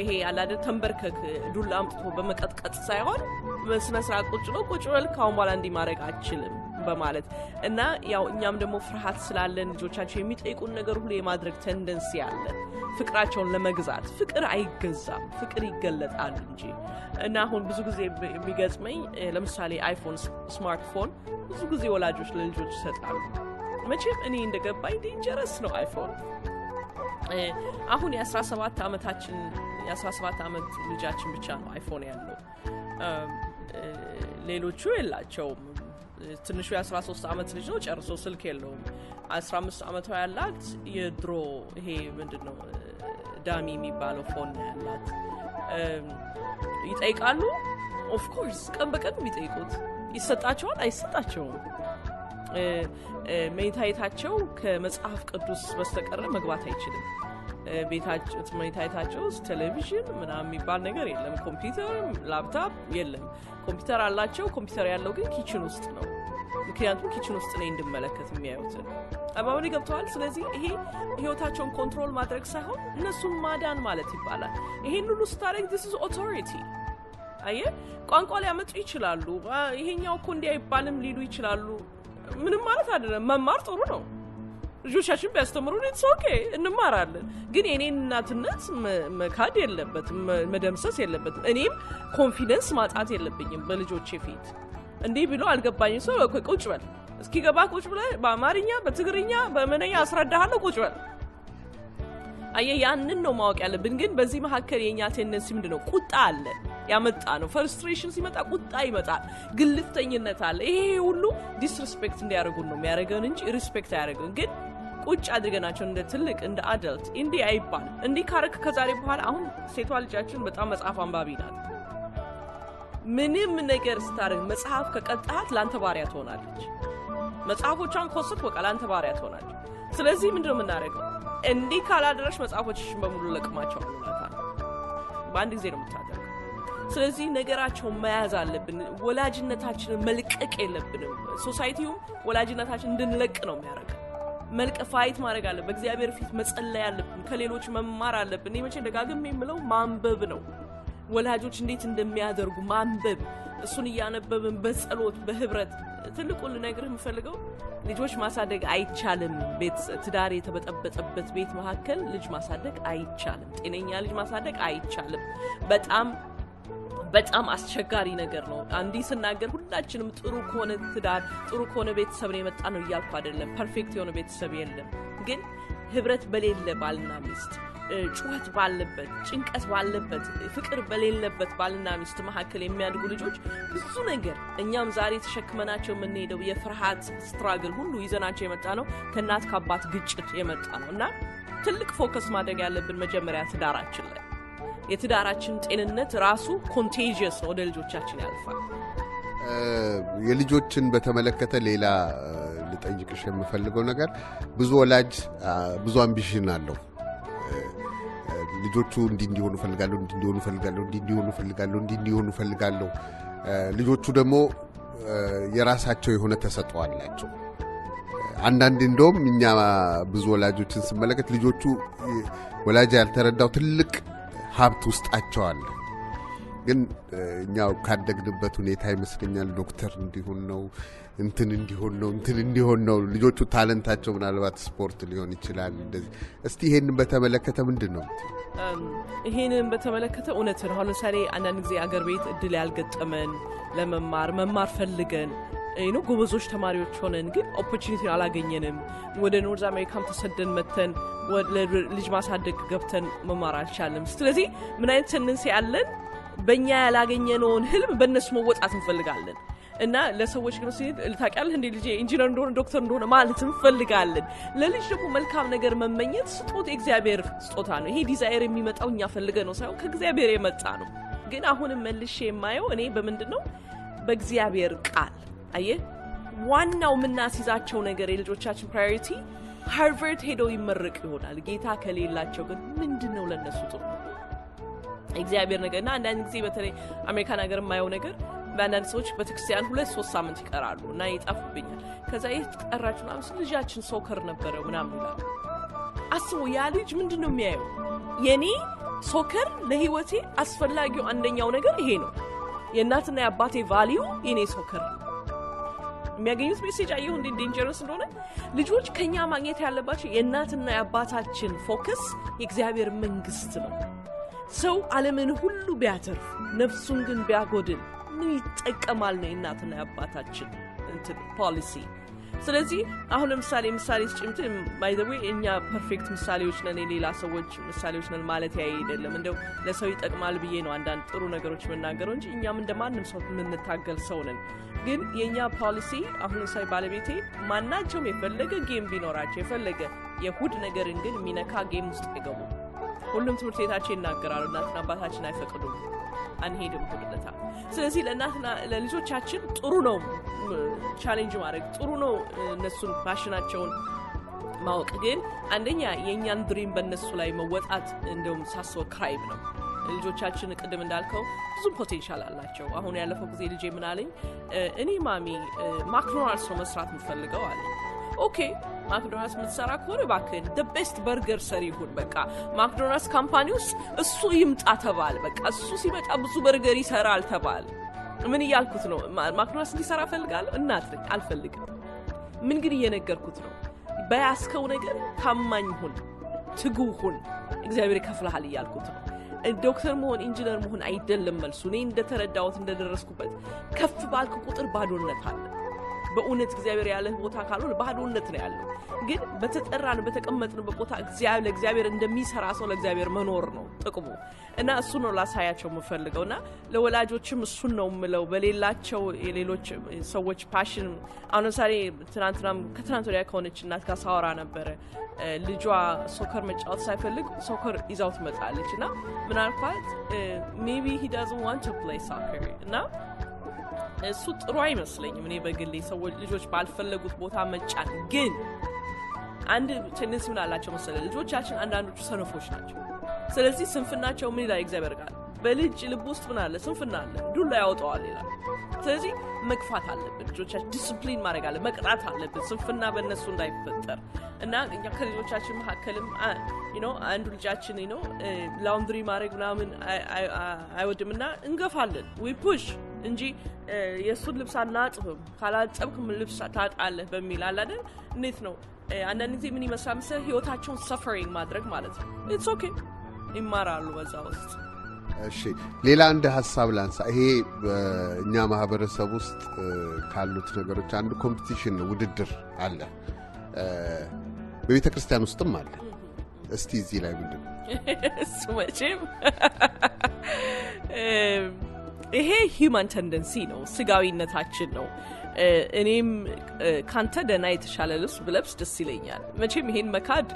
ይሄ ያላደ ተንበርከክ ዱላ አምጥቶ በመቀጥቀጥ ሳይሆን በስነ ስርዓት ቁጭ በል ካሁን በኋላ እንዲህ ማድረግ አችልም በማለት እና ያው እኛም ደግሞ ፍርሃት ስላለን ልጆቻቸው የሚጠይቁን ነገር ሁሉ የማድረግ ቴንደንሲ አለ ፍቅራቸውን ለመግዛት ፍቅር አይገዛም ፍቅር ይገለጣል እንጂ እና አሁን ብዙ ጊዜ የሚገጽመኝ ለምሳሌ አይፎን ስማርትፎን ብዙ ጊዜ ወላጆች ለልጆች ይሰጣሉ መቼም እኔ እንደገባኝ ዴንጀረስ ነው አይፎን አሁን የ17 ዓመት ልጃችን ብቻ ነው አይፎን ያለው ሌሎቹ የላቸውም ትንሹ የ13 ዓመት ልጅ ነው ጨርሶ ስልክ የለውም 15 ዓመቷ ያላት የድሮ ይሄ ምንድነው ዳሚ የሚባለው ፎን ያላት ይጠይቃሉ ኦፍ ኮርስ ቀን በቀን የሚጠይቁት ይሰጣቸዋል አይሰጣቸውም ሜታይታቸው ከመጽሐፍ ቅዱስ በስተቀር መግባት አይችልም ቤታቸው ትምህርታቸው ቴሌቪዥን ምናምን የሚባል ነገር የለም ኮምፒውተር ላፕቶፕ የለም ኮምፒውተር አላቸው ኮምፒውተር ያለው ግን ኪችን ውስጥ ነው ምክንያቱም ኪችን ውስጥ ነው እንድመለከት የሚያዩት አባባሌ ገብቷል ስለዚህ ይሄ ህይወታቸውን ኮንትሮል ማድረግ ሳይሆን እነሱን ማዳን ማለት ይባላል ይሄን ሁሉ ስታረግ this is authority አየ ቋንቋ ሊያመጡ ይችላሉ ይሄኛው እኮ እንዲህ አይባልም ሊሉ ይችላሉ ምንም ማለት አይደለም መማር ጥሩ ነው ልጆቻችን ቢያስተምሩን it's okay እንማራለን ግን የኔን እናትነት መካድ የለበትም መደምሰስ የለበትም እኔም ኮንፊደንስ ማጣት የለብኝም በልጆቼ ፊት እንዴ ብሎ አልገባኝም ሰው ቁጭ በል እስኪ ገባ ቁጭ ብለ በአማርኛ በትግርኛ በመነኛ አስረዳሃለሁ ቁጭ በል አየ ያንን ነው ማወቅ ያለብን ግን በዚህ መሐከል የኛ ቴንደንሲ ምንድነው ቁጣ አለ ያመጣ ነው ፍርስትሬሽን ሲመጣ ቁጣ ይመጣል ግልፍተኝነት አለ ይሄ ሁሉ ዲስሪስፔክት እንዲያደርጉን ነው የሚያደርገን እንጂ ሪስፔክት አያደርጉን ግን ቁጭ አድርገናቸው እንደ ትልቅ እንደ አዳልት እንዴ አይባል እንዴ ካረክ ከዛሬ በኋላ አሁን ሴቷ ልጃችን በጣም መጽሐፍ አንባቢ ናት ምንም ነገር ስታረግ መጽሐፍ ከቀጣት ላንተ ባሪያ ትሆናለች መጽሐፎቿን ኮስት በቃ ላንተ ባሪያ ትሆናለች ስለዚህ ምንድነው የምናደርገው እንዴ ካላደረሽ መጽሐፎችሽን በሙሉ ለቅማቸው አሉላታል በአንድ ጊዜ ነው የምታደርገው ስለዚህ ነገራቸው መያዝ አለብን ወላጅነታችንን መልቀቅ የለብንም ሶሳይቲው ወላጅነታችንን እንድንለቅ ነው የሚያደርገው መልቀፋይት ማድረግ አለ በእግዚአብሔር ፊት መጸለይ አለብን ከሌሎች መማር አለብን እኔ መቼ ደጋግሜ የምለው ማንበብ ነው ወላጆች እንዴት እንደሚያደርጉ ማንበብ እሱን ያነበብን በጸሎት በህብረት ትልቁን ነገር የምፈልገው ልጆች ማሳደግ አይቻልም ቤት ትዳር የተበጠበጠበት ቤት መሐከል ልጅ ማሳደግ አይቻልም ጤነኛ ልጅ ማሳደግ አይቻልም በጣም አስቸጋሪ ነገር ነው አንዲ ስናገር ሁላችንም ጥሩ ከሆነ ትዳር ጥሩ ከሆነ ቤተሰብ ነው የመጣ ነው ይያልኩ አይደለም ፐርፌክት የሆነ ቤተሰብ የለም ግን ህብረት በሌለ ባልና ሚስት ጩኸት ባለበት ጭንቀት ባለበት ፍቅር በሌለበት ባልና ሚስት መሐከል የሚያድጉ ልጆች ብዙ ነገር እኛም ዛሬ ተሸክመናቸው የምንሄደው የፍርሃት ስትራግል ሁሉ ይዘናቸው የመጣ ነው ከእናት ከአባት ግጭት የመጣ ነውና ትልቅ ፎከስ ማድረግ ያለብን መጀመሪያ ትዳራችን ላይ የትዳራችን ጤንነት ራሱ ኮንቴጂየስ ነው ወደ ልጆቻችን ያልፋል የልጆችን በተመለከተ ሌላ ልጠይቅሽ የምፈልገው ነገር ብዙ ወላጅ ብዙ አምቢሽን አለው ልጆቹ እንዲሆኑ ፈልጋለሁ ልጆቹ ደግሞ የራሳቸው የሆነ ተሰጥኦ አላቸው አንዳንዴ እንደውም እኛ ብዙ ወላጆችን ስመለከት ልጆቹ ወላጅ ያልተረዳው ትልቅ ሀብት ውስጣቸው አለ ግን እኛው ካደግንበት ሁኔታ ይመስለኛል ዶክተር እንዲሆን ነው እንትን እንዲሆን ነው ልጆቹ ታለንታቸው ምናልባት ስፖርት ሊሆን ይችላል እንደዚህ እስቲ ይሄንን በተመለከተ ምንድነው ይሄንን በተመለከተ እውነት ነው ለምሳሌ አንዳንድ ጊዜ አገር ቤት እድል ያልገጠመን ለመማር ፈልገን ጎበዞች ተማሪዎች ሆነን ግን ኦፖርቹኒቲ አላገኘንም ወደ ኖርዝ አሜሪካም ተሰደን መተን ልጅ ማሳደግ ገብተን መማር አልቻለም ስለዚህ ምን አይነት ቴንደንሲ ያለን በእኛ ያላገኘነውን ህልም በእነሱ መወጣት እንፈልጋለን እና ለሰዎች ግን ታውቂያለህ እንዴ ልጄ ኢንጂነር እንደሆነ ዶክተር እንደሆነ ማለት እንፈልጋለን ለልጅ ደግሞ መልካም ነገር መመኘት ስጦታ እግዚአብሔር ስጦታ ነው ይሄ ዲዛይር የሚመጣው እኛ ፈልገ ነው ሳይሆን ከእግዚአብሔር የመጣ ነው ግን አሁንም መልሼ የማየው እኔ በምንድነው በእግዚአብሔር ቃል አየ ዋናው ምናስይዛቸው ነገር የልጆቻችን ፕራዮሪቲ ሃርቫርድ ሄደው ይመረቅ ይሆናል ጌታ ከሌላቸው ግን ምንድነው ለነሱ ጥሩ እግዚአብሔር ነገርና አንዳንድ ጊዜ በተለይ አሜሪካን ሀገር የማየው ነገር በአንዳንድ ሰዎች በተክርስቲያን 2-3 ሳምንት ይቀራሉ እና ይጣፉብኛል ከዛ ይተቀራችሁ ማለት ልጃችን ሶከር ነበረ ምናምን ይላል አስቡ ያ ልጅ ምንድነው የሚያየው የኔ ሶከር ለህይወቴ አስፈላጊው አንደኛው ነገር ይሄ ነው የእናትና የአባቴ ቫልዩ የኔ ሶከር የሚያገኙት ሜሴጅ አየሁ እንዴ ዴንጀረስ እንደሆነ ልጆች ከኛ ማግኘት ያለባቸው የእናትና የአባታችን ፎከስ የእግዚአብሔር መንግስት ነው ሰው ዓለምን ሁሉ ቢያተርፍ ነፍሱን ግን ቢያጎድል ምን ይጠቀማል ነው የእናትና የአባታችን እንትን ፖሊሲ ስለዚህ አሁን ለምሳሌ ጭምት ባይ ዘ ዌይ እኛ ፐርፌክት ምሳሌዎች ነን ሌላ ሰዎች ምሳሌዎች ነን ማለት አይደለም እንደው ለሰው ይጠቅማል ብዬ ነው አንዳንድ ጥሩ ነገሮች መናገረው እንጂ እኛም እንደማንም ሰው ምንታገል ሰው ነን ግን የኛ ፖሊሲ አሁን ሳይ ባለቤቴ ማናቸውም የፈለገ ጌም ቢኖራቸው የፈለገ የሁድ ነገርን ግን የሚነካ ጌም ውስጥ አይገቡ ሁሉም ትምህርት ቤታችን ይናገራሉ እናትና አባታችን አይፈቅዱም አንሄድም ሁሉታ ስለዚህ ለእናትና ለልጆቻችን ጥሩ ነው ቻሌንጅ ማድረግ ጥሩ ነው እነሱን ፓሽናቸውን ማወቅ ግን አንደኛ የኛን ድሪም በእነሱ ላይ መወጣት እንደውም ሳስበው ክራይም ነው። ልጆቻችን ቅድም እንዳልከው ብዙ ፖቴንሻል አላቸው። አሁን ያለፈው ጊዜ ልጄ ምን አለኝ፣ እኔ ማሚ ማክዶናልድስ ነው መስራት የምፈልገው አለ። ኦኬ ማክዶናልድስ የምትሰራ ከሆነ እባክህን the best burger ሰሪ ይሁን። በቃ ማክዶናልድስ ካምፓኒ ውስጥ እሱ ይምጣ ተባለ። በቃ እሱ ሲመጣ ብዙ በርገር ይሰራል ተባለ። ምን እያልኩት ነው? ማክዶናልድስ እንዲሰራ ፈልጋለሁ? እናት ነኝ፣ አልፈልግም። ምን ግን እየነገርኩት ነው? በያዝከው ነገር ታማኝ ሁን፣ ትጉ ሁን፣ እግዚአብሔር ይከፍልሃል እያልኩት ነው። ዶክተር መሆን ኢንጂነር መሆን አይደለም መልሱ። እኔ እንደተረዳሁት እንደደረስኩበት ከፍ ባልክ ቁጥር ባዶነት አለ። በእውነት እግዚአብሔር ያለህ ቦታ ካልሆነ ባዶነት ነው ያለው። ግን በተጠራን በተቀመጥንበት ቦታ ለእግዚአብሔር እንደሚሰራ ሰው ለእግዚአብሔር መኖር ነው ጥቅሙ። እና እሱ ነው ላሳያቸው የምፈልገውና ለወላጆችም እሱን ነው የምለው። በሌላቸው የሌሎች ሰዎች ፓሽን አሁን ለምሳሌ ከትናንት ወዲያ ከሆነች እናት ጋር ሳወራ ነበረ። ልጇ ሶከር መጫወት ሳይፈልግ ሶከር ይዛው ትመጣለች እና ምን አልኳት፣ ሜቢ ሂ ዳዝንት ዋንት ቱ ፕሌይ ሶከር እና እሱ ጥሩ አይመስለኝም። እኔ በግሌ ሰዎች ልጆች ባልፈለጉት ቦታ መጫን ግን አንድ ቴንደንሲ ምን አላቸው መሰለህ፣ ልጆቻችን አንዳንዶቹ ሰነፎች ናቸው። ስለዚህ ስንፍናቸው ምን ይላል እግዚአብሔር ቃል፣ በልጅ ልብ ውስጥ ምን አለ? ስንፍና አለ፣ ዱላ ያወጣዋል ይላል። ስለዚህ መግፋት አለብን፣ ልጆቻችን ዲስፕሊን ማድረግ አለ፣ መቅጣት አለብን፣ ስንፍና በእነሱ እንዳይፈጠር እና እኛ ከልጆቻችን መካከልም አንዱ ልጃችን ላውንድሪ ማድረግ ምናምን አይወድም እና እንገፋለን ዊ ፑሽ እንጂ የእሱን ልብስ አናጥብም፣ ካላጠብክም ልብስ ታጣለህ በሚል አለ አይደል? እንዴት ነው አንዳንድ ጊዜ ምን ይመስላል መሰለህ ህይወታቸውን ሰፈሪንግ ማድረግ ማለት ነው። ኢትስ ኦኬ ይማራሉ በዛ ውስጥ። እሺ ሌላ አንድ ሀሳብ ላንሳ። ይሄ በእኛ ማህበረሰብ ውስጥ ካሉት ነገሮች አንዱ ኮምፒቲሽን ነው፣ ውድድር አለ፣ በቤተ ክርስቲያን ውስጥም አለ። እስቲ እዚህ ላይ ምንድን ነው እሱ? መቼም ይሄ ሂውማን ተንደንሲ ነው፣ ስጋዊነታችን ነው። እኔም ካንተ ደህና የተሻለ ልብስ ብለብስ ደስ ይለኛል። መቼም ይሄን መካድ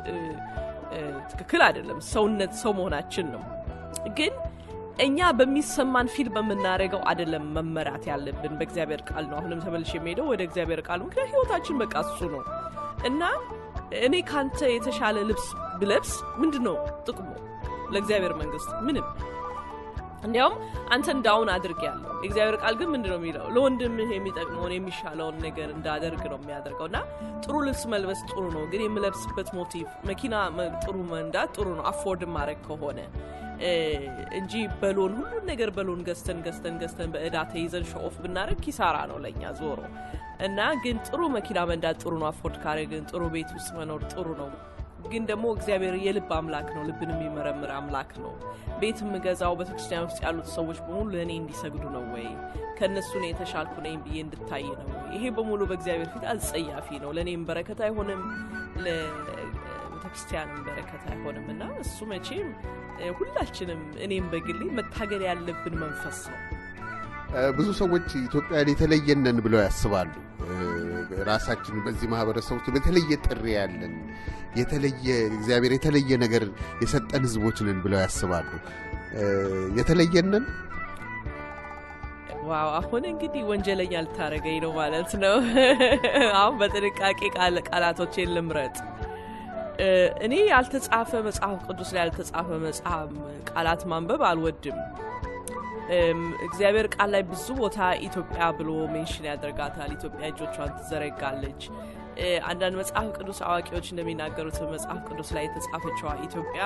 ትክክል አይደለም፣ ሰውነት ሰው መሆናችን ነው። ግን እኛ በሚሰማን ፊል በምናደርገው አይደለም መመራት ያለብን፣ በእግዚአብሔር ቃል ነው። አሁንም ተመልሼ የሚሄደው ወደ እግዚአብሔር ቃል፣ ምክንያት ህይወታችን በቃ እሱ ነው እና እኔ ካንተ የተሻለ ልብስ ብለብስ ምንድነው ጥቅሙ ለእግዚአብሔር መንግስት? ምንም። እንዲያውም አንተን ዳውን አድርግ ያለው እግዚአብሔር ቃል ግን ምንድነው የሚለው? ለወንድምህ የሚጠቅመውን የሚሻለውን ነገር እንዳደርግ ነው የሚያደርገው። እና ጥሩ ልብስ መልበስ ጥሩ ነው፣ ግን የምለብስበት ሞቲቭ መኪና ጥሩ መንዳት ጥሩ ነው አፎርድ ማድረግ ከሆነ እንጂ በሎን ሁሉን ነገር በሎን ገዝተን በእዳ ተይዘን ሾኦፍ ብናደርግ ኪሳራ ነው ለኛ ዞሮ። እና ግን ጥሩ መኪና መንዳት ጥሩ ነው አፎርድ ካደረግን፣ ጥሩ ቤት ውስጥ መኖር ጥሩ ነው። ግን ደግሞ እግዚአብሔር የልብ አምላክ ነው፣ ልብን የሚመረምር አምላክ ነው። ቤት የምገዛው ቤተክርስቲያን ውስጥ ያሉት ሰዎች በሙሉ ለእኔ እንዲሰግዱ ነው ወይ? ከእነሱ ነው የተሻልኩ ነኝ ብዬ እንድታይ ነው ወይ? ይሄ በሙሉ በእግዚአብሔር ፊት አጸያፊ ነው። ለእኔም በረከት አይሆንም፣ ለቤተክርስቲያንም በረከት አይሆንም። እና እሱ መቼም ሁላችንም እኔም በግሌ መታገል ያለብን መንፈስ ነው። ብዙ ሰዎች ኢትዮጵያን የተለየነን ብለው ያስባሉ። ራሳችን በዚህ ማህበረሰብ ውስጥ በተለየ ጥሪ ያለን የተለየ እግዚአብሔር የተለየ ነገር የሰጠን ህዝቦች ነን ብለው ያስባሉ። የተለየነን? ዋው! አሁን እንግዲህ ወንጀለኛ ልታረገኝ ነው ማለት ነው። አሁን በጥንቃቄ ቃላቶቼን ልምረጥ። እኔ ያልተጻፈ መጽሐፍ ቅዱስ ላይ ያልተጻፈ መጽሐፍ ቃላት ማንበብ አልወድም። እግዚአብሔር ቃል ላይ ብዙ ቦታ ኢትዮጵያ ብሎ ሜንሽን ያደርጋታል። ኢትዮጵያ እጆቿን ትዘረጋለች። አንዳንድ መጽሐፍ ቅዱስ አዋቂዎች እንደሚናገሩት መጽሐፍ ቅዱስ ላይ የተጻፈችዋ ኢትዮጵያ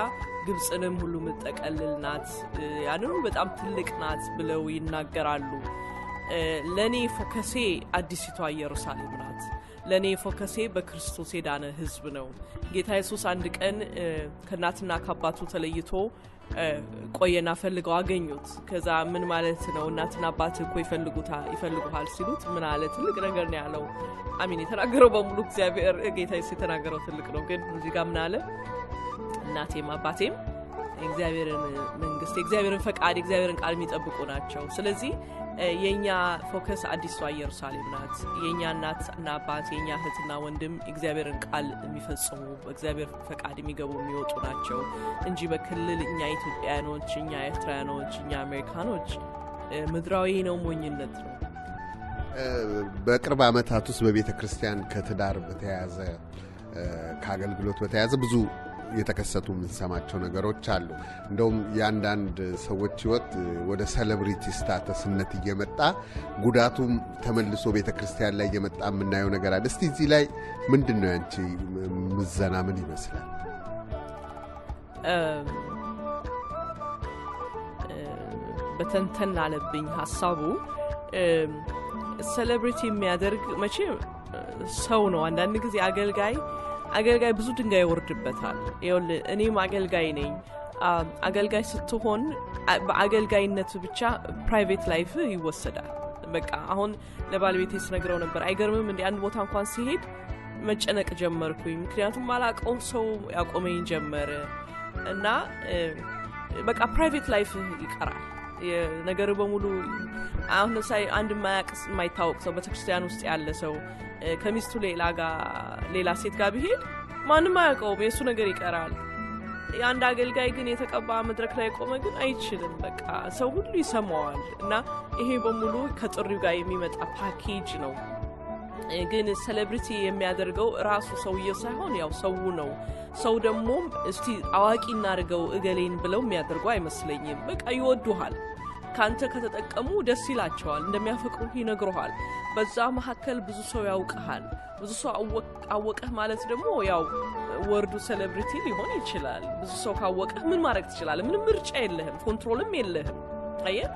ግብፅንም ሁሉ የምትጠቀልል ናት፣ ያንኑ በጣም ትልቅ ናት ብለው ይናገራሉ። ለእኔ ፎከሴ አዲሲቷ ኢየሩሳሌም ናት። ለእኔ ፎከሴ በክርስቶስ የዳነ ህዝብ ነው። ጌታ ኢየሱስ አንድ ቀን ከእናትና ከአባቱ ተለይቶ ቆየና ፈልገው አገኙት። ከዛ ምን ማለት ነው እናትና አባት እኮ ይፈልጉሃል ሲሉት ምን አለ? ትልቅ ነገር ነው ያለው። አሚን የተናገረው በሙሉ እግዚአብሔር ጌታ ኢየሱስ የተናገረው ትልቅ ነው። ግን እዚህ ጋር ምን አለ? እናቴም አባቴም እግዚአብሔርን መንግስት፣ እግዚአብሔርን ፈቃድ፣ እግዚአብሔርን ቃል የሚጠብቁ ናቸው። ስለዚህ የኛ ፎከስ አዲሷ ኢየሩሳሌም ናት። የኛ እናትና አባት፣ የኛ እህትና ወንድም እግዚአብሔርን ቃል የሚፈጽሙ በእግዚአብሔር ፈቃድ የሚገቡ የሚወጡ ናቸው እንጂ በክልል እኛ ኢትዮጵያኖች፣ እኛ ኤርትራኖች፣ እኛ አሜሪካኖች ምድራዊ ነው፣ ሞኝነት ነው። በቅርብ ዓመታት ውስጥ በቤተ ክርስቲያን ከትዳር በተያያዘ ከአገልግሎት በተያያዘ ብዙ የተከሰቱ የምንሰማቸው ነገሮች አሉ። እንደውም ያንዳንድ ሰዎች ህይወት ወደ ሴሌብሪቲ ስታተስነት እየመጣ ጉዳቱም ተመልሶ ቤተክርስቲያን ላይ እየመጣ የምናየው ነገር አለ። እስቲ እዚህ ላይ ምንድነው ያንቺ ምዘና ምን ይመስላል? በተንተን ላለብኝ ሐሳቡ ሴሌብሪቲ የሚያደርግ መቼ ሰው ነው። አንዳንድ ጊዜ አገልጋይ ብዙ ድንጋይ ይወርድበታል። ይኸውልህ እኔም አገልጋይ ነኝ። አገልጋይ ስትሆን በአገልጋይነት ብቻ ፕራይቬት ላይፍ ይወሰዳል። በቃ አሁን ለባለቤቴ ስነግረው ነበር፣ አይገርምም እንደ አንድ ቦታ እንኳን ሲሄድ መጨነቅ ጀመርኩኝ። ምክንያቱም ማላቀው ሰው ያቆመኝ ጀመረ እና በቃ ፕራይቬት ላይፍ ይቀራል ነገር በሙሉ። አሁን ለምሳሌ አንድ የማይታወቅ ሰው በተክርስቲያን ውስጥ ያለ ሰው ከሚስቱ ሌላ ሴት ጋር ቢሄድ ማንም አያውቀውም፣ የእሱ ነገር ይቀራል። የአንድ አገልጋይ ግን የተቀባ መድረክ ላይ ቆመ ግን አይችልም። በቃ ሰው ሁሉ ይሰማዋል እና ይሄ በሙሉ ከጥሪው ጋር የሚመጣ ፓኬጅ ነው። ግን ሴሌብሪቲ የሚያደርገው ራሱ ሰውየው ሳይሆን ያው ሰው ነው። ሰው ደግሞ እስቲ አዋቂ እናድርገው እገሌን ብለው የሚያደርጉ አይመስለኝም። በቃ ይወዱሃል። ካንተ ከተጠቀሙ ደስ ይላቸዋል። እንደሚያፈቅሩህ ይነግሩሃል። በዛ መካከል ብዙ ሰው ያውቅሃል። ብዙ ሰው አወቀህ ማለት ደግሞ ያው ወርዱ ሴሌብሪቲ ሊሆን ይችላል። ብዙ ሰው ካወቀህ ምን ማድረግ ትችላለህ? ምንም ምርጫ የለህም፣ ኮንትሮልም የለህም። አየህ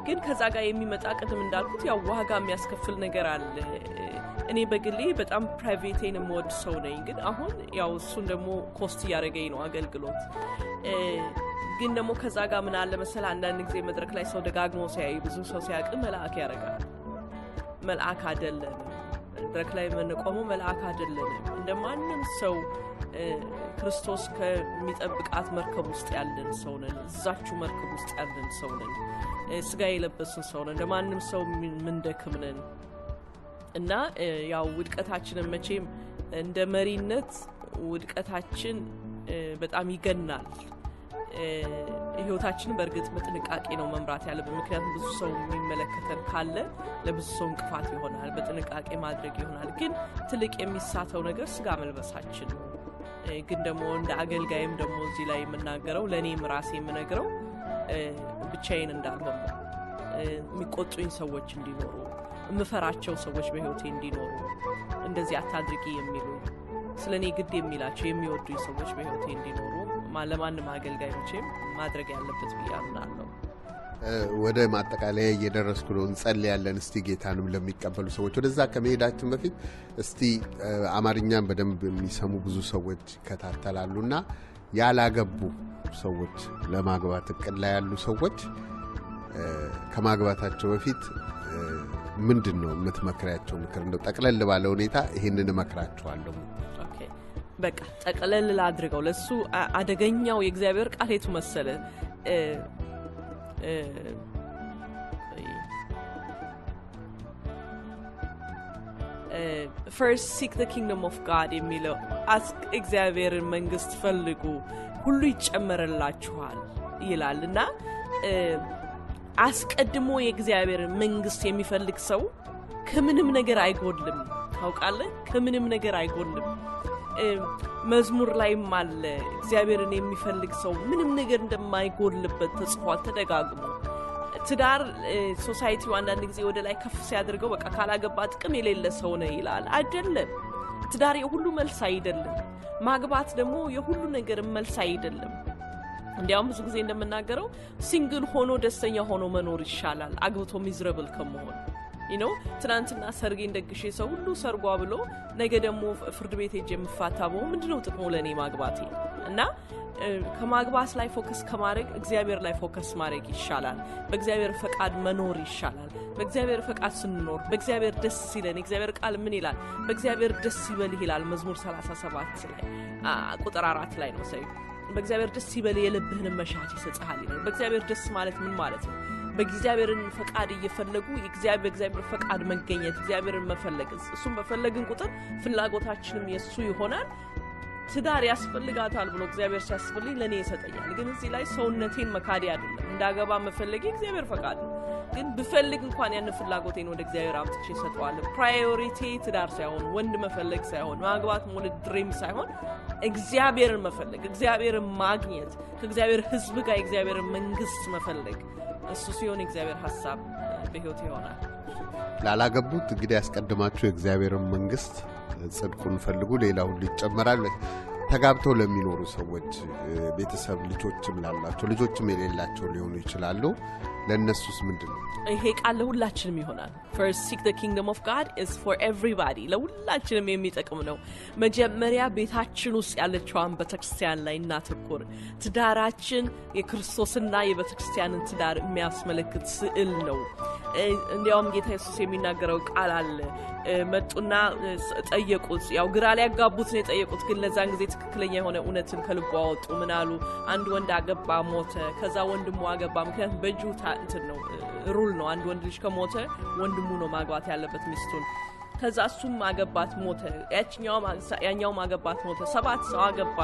ግን ከዛ ጋር የሚመጣ ቅድም እንዳልኩት ያው ዋጋ የሚያስከፍል ነገር አለ። እኔ በግሌ በጣም ፕራይቬቴን የምወድ ሰው ነኝ። ግን አሁን ያው እሱን ደግሞ ኮስት እያደረገኝ ነው አገልግሎት። ግን ደግሞ ከዛ ጋር ምን አለ መሰለህ፣ አንዳንድ ጊዜ መድረክ ላይ ሰው ደጋግሞ ሲያይ ብዙ ሰው ሲያውቅ መልአክ ያደርጋል። መልአክ አይደለንም። መድረክ ላይ የምንቆመው መልአክ አይደለንም። እንደማንም ሰው ክርስቶስ ከሚጠብቃት መርከብ ውስጥ ያለን ሰው ነን። እዛችሁ መርከብ ውስጥ ያለን ሰው ነን። ስጋ የለበስን ሰው ነን። እንደማንም ሰው ምንደክም ነን እና ያው ውድቀታችንን መቼም እንደ መሪነት ውድቀታችን በጣም ይገናል። ህይወታችንን በእርግጥ በጥንቃቄ ነው መምራት ያለብን። ምክንያቱም ብዙ ሰው የሚመለከተን ካለ ለብዙ ሰው እንቅፋት ይሆናል። በጥንቃቄ ማድረግ ይሆናል። ግን ትልቅ የሚሳተው ነገር ስጋ መልበሳችን ነው። ግን ደግሞ እንደ አገልጋይም ደግሞ እዚህ ላይ የምናገረው ለእኔም ራሴ የምነግረው ብቻዬን እንዳልሆን፣ የሚቆጡኝ ሰዎች እንዲኖሩ፣ የምፈራቸው ሰዎች በህይወቴ እንዲኖሩ፣ እንደዚህ አታድርጊ የሚሉ ስለ እኔ ግድ የሚላቸው የሚወዱኝ ሰዎች በህይወቴ እንዲኖሩ ለማንም አገልጋይ መቼም ማድረግ ያለበት ብዬ አምናለሁ። ወደ ማጠቃለያ እየደረስኩ ነው። እንጸልያለን እስቲ ጌታንም ለሚቀበሉ ሰዎች። ወደዛ ከመሄዳችን በፊት እስቲ አማርኛን በደንብ የሚሰሙ ብዙ ሰዎች ይከታተላሉና ያላገቡ ሰዎች፣ ለማግባት እቅድ ላይ ያሉ ሰዎች ከማግባታቸው በፊት ምንድን ነው የምትመክሪያቸው ምክር? እንደው ጠቅለል ባለ ሁኔታ ይሄንን እመክራቸዋለሁ። በቃ ጠቅለል ላድርገው። ለሱ አደገኛው የእግዚአብሔር ቃል የቱ መሰለ? first seek the kingdom of God የሚለው እግዚአብሔርን መንግስት ፈልጉ ሁሉ ይጨመርላችኋል ይላልና አስቀድሞ የእግዚአብሔርን መንግስት የሚፈልግ ሰው ከምንም ነገር አይጎድልም። ታውቃለህ? ከምንም ነገር አይጎድልም። መዝሙር ላይም አለ እግዚአብሔርን የሚፈልግ ሰው ምንም ነገር እንደማይጎድልበት ተጽፏል ተደጋግሞ። ትዳር ሶሳይቲው አንዳንድ ጊዜ ወደ ላይ ከፍ ሲያደርገው በቃ ካላገባ ጥቅም የሌለ ሰው ነው ይላል። አይደለም። ትዳር የሁሉ መልስ አይደለም። ማግባት ደግሞ የሁሉ ነገር መልስ አይደለም። እንዲያውም ብዙ ጊዜ እንደምናገረው ሲንግል ሆኖ ደስተኛ ሆኖ መኖር ይሻላል አግብቶ ሚዝረብል ከመሆን። ትናንትና ሰርጌን ደግሼ ሰው ሁሉ ሰርጓ ብሎ ነገ ደግሞ ፍርድ ቤት ሄጄ የምፋታበው ምንድነው ጥቅሙ ለኔ ማግባቴ? እና ከማግባት ላይ ፎከስ ከማድረግ እግዚአብሔር ላይ ፎከስ ማድረግ ይሻላል። በእግዚአብሔር ፈቃድ መኖር ይሻላል። በእግዚአብሔር ፈቃድ ስንኖር በእግዚአብሔር ደስ ሲለን እግዚአብሔር ቃል ምን ይላል? በእግዚአብሔር ደስ ይበልህ ይላል መዝሙር 37 ላይ ቁጥር 4 ላይ ነው ሰው በእግዚአብሔር ደስ ይበልህ የልብህን መሻት ይሰጣል ይላል። በእግዚአብሔር ደስ ማለት ምን ማለት ነው? በእግዚአብሔርን ፈቃድ እየፈለጉ በእግዚአብሔር ፈቃድ መገኘት፣ እግዚአብሔርን መፈለግ። እሱም በፈለግን ቁጥር ፍላጎታችንም የሱ ይሆናል። ትዳር ያስፈልጋታል ብሎ እግዚአብሔር ሲያስፈልኝ ለኔ ይሰጠኛል። ግን እዚህ ላይ ሰውነቴን መካዲ አይደለም። እንዳገባ መፈለጌ እግዚአብሔር ፈቃድ ነው። ግን ብፈልግ እንኳን ያን ፍላጎቴን ወደ እግዚአብሔር አምጥቼ ሰጠዋለሁ። ፕራዮሪቲ ትዳር ሳይሆን ወንድ መፈለግ ሳይሆን ማግባት መውለድ ድሪም ሳይሆን እግዚአብሔርን መፈለግ፣ እግዚአብሔርን ማግኘት፣ ከእግዚአብሔር ሕዝብ ጋር የእግዚአብሔርን መንግስት መፈለግ እሱ ሲሆን የእግዚአብሔር ሐሳብ በህይወት ይሆናል። ላላገቡት እንግዲህ ያስቀድማችሁ የእግዚአብሔርን መንግስት ጽድቁን ፈልጉ፣ ሌላ ሁሉ ይጨመራል። ተጋብተው ለሚኖሩ ሰዎች ቤተሰብ ልጆችም ላላቸው ልጆችም የሌላቸው ሊሆኑ ይችላሉ። ለነሱስ ምንድነው ይሄ ቃል? ለሁላችንም ይሆናል። first seek the kingdom of God is for everybody ለሁላችንም የሚጠቅም ነው። መጀመሪያ ቤታችን ውስጥ ያለችዋን ቤተክርስቲያን ላይ እናተኩር። ትዳራችን የክርስቶስና የቤተክርስቲያንን ትዳር የሚያስመለክት ስዕል ነው። እንዲያውም ጌታ ኢየሱስ የሚናገረው ቃል አለ። መጡና ጠየቁት፣ ያው ግራ ላይ ያጋቡት ነው የጠየቁት፣ ግን ለዛን ጊዜ ትክክለኛ የሆነ እውነትን ከልቡ አወጡ። ምን አሉ? አንድ ወንድ አገባ፣ ሞተ። ከዛ ወንድሙ አገባ። ምክንያቱም በእጁ እንትን ነው ሩል ነው። አንድ ወንድ ልጅ ከሞተ ወንድሙ ነው ማግባት ያለበት ሚስቱን። ከዛ እሱም አገባት፣ ሞተ። ያኛውም አገባት፣ ሞተ። 7 ሰው አገባ።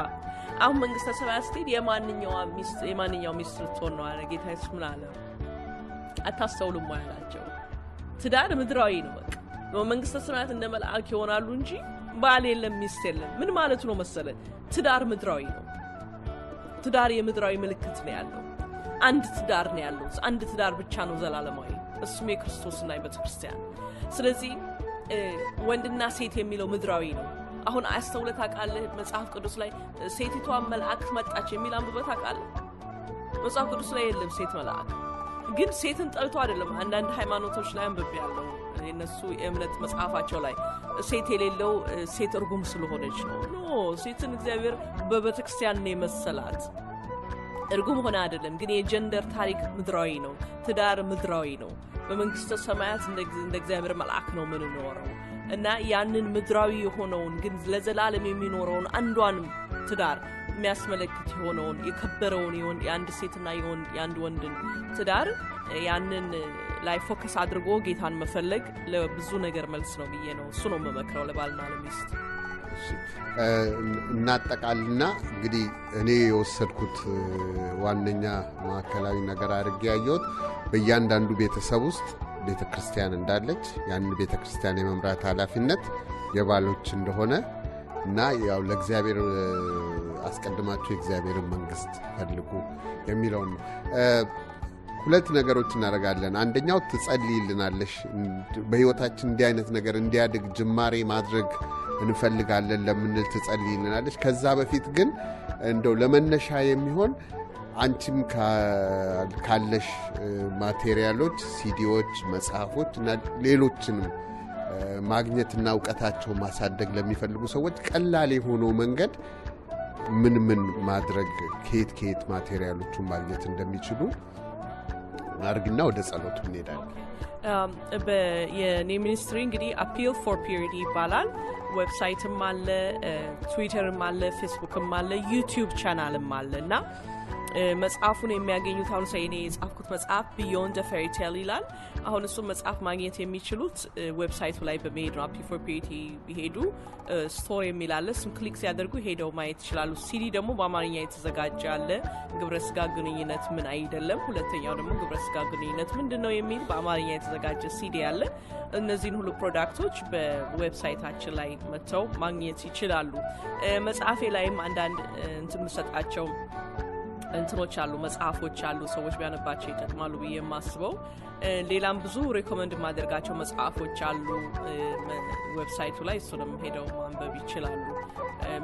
አሁን መንግስተ ሰማያት ስትሄድ የማንኛው ሚስት ልትሆን ነው አለ ጌታ ኢየሱስ። ምን አለ? አታስተውሉም ወይ አላቸው። ትዳር ምድራዊ ነው። በቃ መንግስተ ሰማያት እንደ መልአክ ይሆናሉ እንጂ ባል የለም ሚስት የለም። ምን ማለት ነው መሰለ? ትዳር ምድራዊ ነው። ትዳር የምድራዊ ምልክት ነው ያለው። አንድ ትዳር ነው ያለው። አንድ ትዳር ብቻ ነው ዘላለማዊ፣ እሱም የክርስቶስና የቤተክርስቲያን። ስለዚህ ወንድና ሴት የሚለው ምድራዊ ነው። አሁን አስተውለህ ታውቃለህ? መጽሐፍ ቅዱስ ላይ ሴቲቷ መልአክ መጣች የሚል አንብበህ ታውቃለህ? መጽሐፍ ቅዱስ ላይ የለም ሴት መልአክ። ግን ሴትን ጠልቶ አይደለም። አንዳንድ ሃይማኖቶች ላይ አንብቤያለሁ። የነሱ የእምነት መጽሐፋቸው ላይ ሴት የሌለው ሴት እርጉም ስለሆነች ነው። ኖ ሴትን እግዚአብሔር በቤተክርስቲያን ነው የመሰላት። እርጉም ሆነ አይደለም። ግን የጀንደር ታሪክ ምድራዊ ነው። ትዳር ምድራዊ ነው። በመንግስተ ሰማያት እንደ እግዚአብሔር መልአክ ነው የምንኖረው እና ያንን ምድራዊ የሆነውን ግን ለዘላለም የሚኖረውን አንዷን ትዳር የሚያስመለክት የሆነውን የከበረውን የአንድ ሴትና የአንድ ወንድን ትዳር ያንን ላይ ፎከስ አድርጎ ጌታን መፈለግ ለብዙ ነገር መልስ ነው ብዬ ነው እሱ ነው የምመክረው ለባልና ለሚስት። እናጠቃልና እንግዲህ እኔ የወሰድኩት ዋነኛ ማዕከላዊ ነገር አድርጌ ያየሁት በእያንዳንዱ ቤተሰብ ውስጥ ቤተክርስቲያን እንዳለች ያን ቤተክርስቲያን የመምራት ኃላፊነት የባሎች እንደሆነ እና ያው ለእግዚአብሔር አስቀድማችሁ የእግዚአብሔርን መንግስት ፈልጉ የሚለውን ነው። ሁለት ነገሮች እናደርጋለን። አንደኛው ትጸልይልናለሽ፣ በህይወታችን እንዲህ አይነት ነገር እንዲያድግ ጅማሬ ማድረግ እንፈልጋለን ለምንል ትጸልይልናለሽ። ከዛ በፊት ግን እንደው ለመነሻ የሚሆን አንቺም ካለሽ ማቴሪያሎች፣ ሲዲዎች፣ መጽሐፎች እና ሌሎችንም ማግኘትና እውቀታቸው ማሳደግ ለሚፈልጉ ሰዎች ቀላል የሆነው መንገድ ምን ማድረግ ከየት ማቴሪያሎቹን ማግኘት እንደሚችሉ አርግና ወደ ጸሎቱ እንሄዳለን። የኔ ሚኒስትሪ እንግዲህ አፒል ፎር ፒዩሪቲ ይባላል። ዌብሳይትም አለ፣ ትዊተርም አለ፣ ፌስቡክም አለ፣ ዩቲዩብ ቻናልም አለ እና መጽሐፉን የሚያገኙት አሁን እኔ የጻፍኩት መጽሐፍ ቢዮንድ ዘ ፌሪ ቴል ይላል። አሁን እሱም መጽሐፍ ማግኘት የሚችሉት ዌብሳይቱ ላይ በመሄድ ነው። አፒል ፎር ፒዩሪቲ ቢሄዱ ስቶር የሚል አለ። እሱም ክሊክ ሲያደርጉ ሄደው ማየት ይችላሉ። ሲዲ ደግሞ በአማርኛ የተዘጋጀ አለ። ግብረ ስጋ ግንኙነት ምን አይደለም። ሁለተኛው ደግሞ ግብረ ስጋ ግንኙነት ምንድን ነው የሚል በአማርኛ የተዘጋጀ ሲዲ አለ። እነዚህን ሁሉ ፕሮዳክቶች በዌብሳይታችን ላይ መጥተው ማግኘት ይችላሉ። መጽሐፌ ላይም አንዳንድ የምሰጣቸው እንትኖች አሉ፣ መጽሐፎች አሉ፣ ሰዎች ቢያነባቸው ይጠቅማሉ ብዬ የማስበው። ሌላም ብዙ ሬኮመንድ የማደርጋቸው መጽሐፎች አሉ ዌብሳይቱ ላይ፣ እሱንም ሄደው ማንበብ ይችላሉ።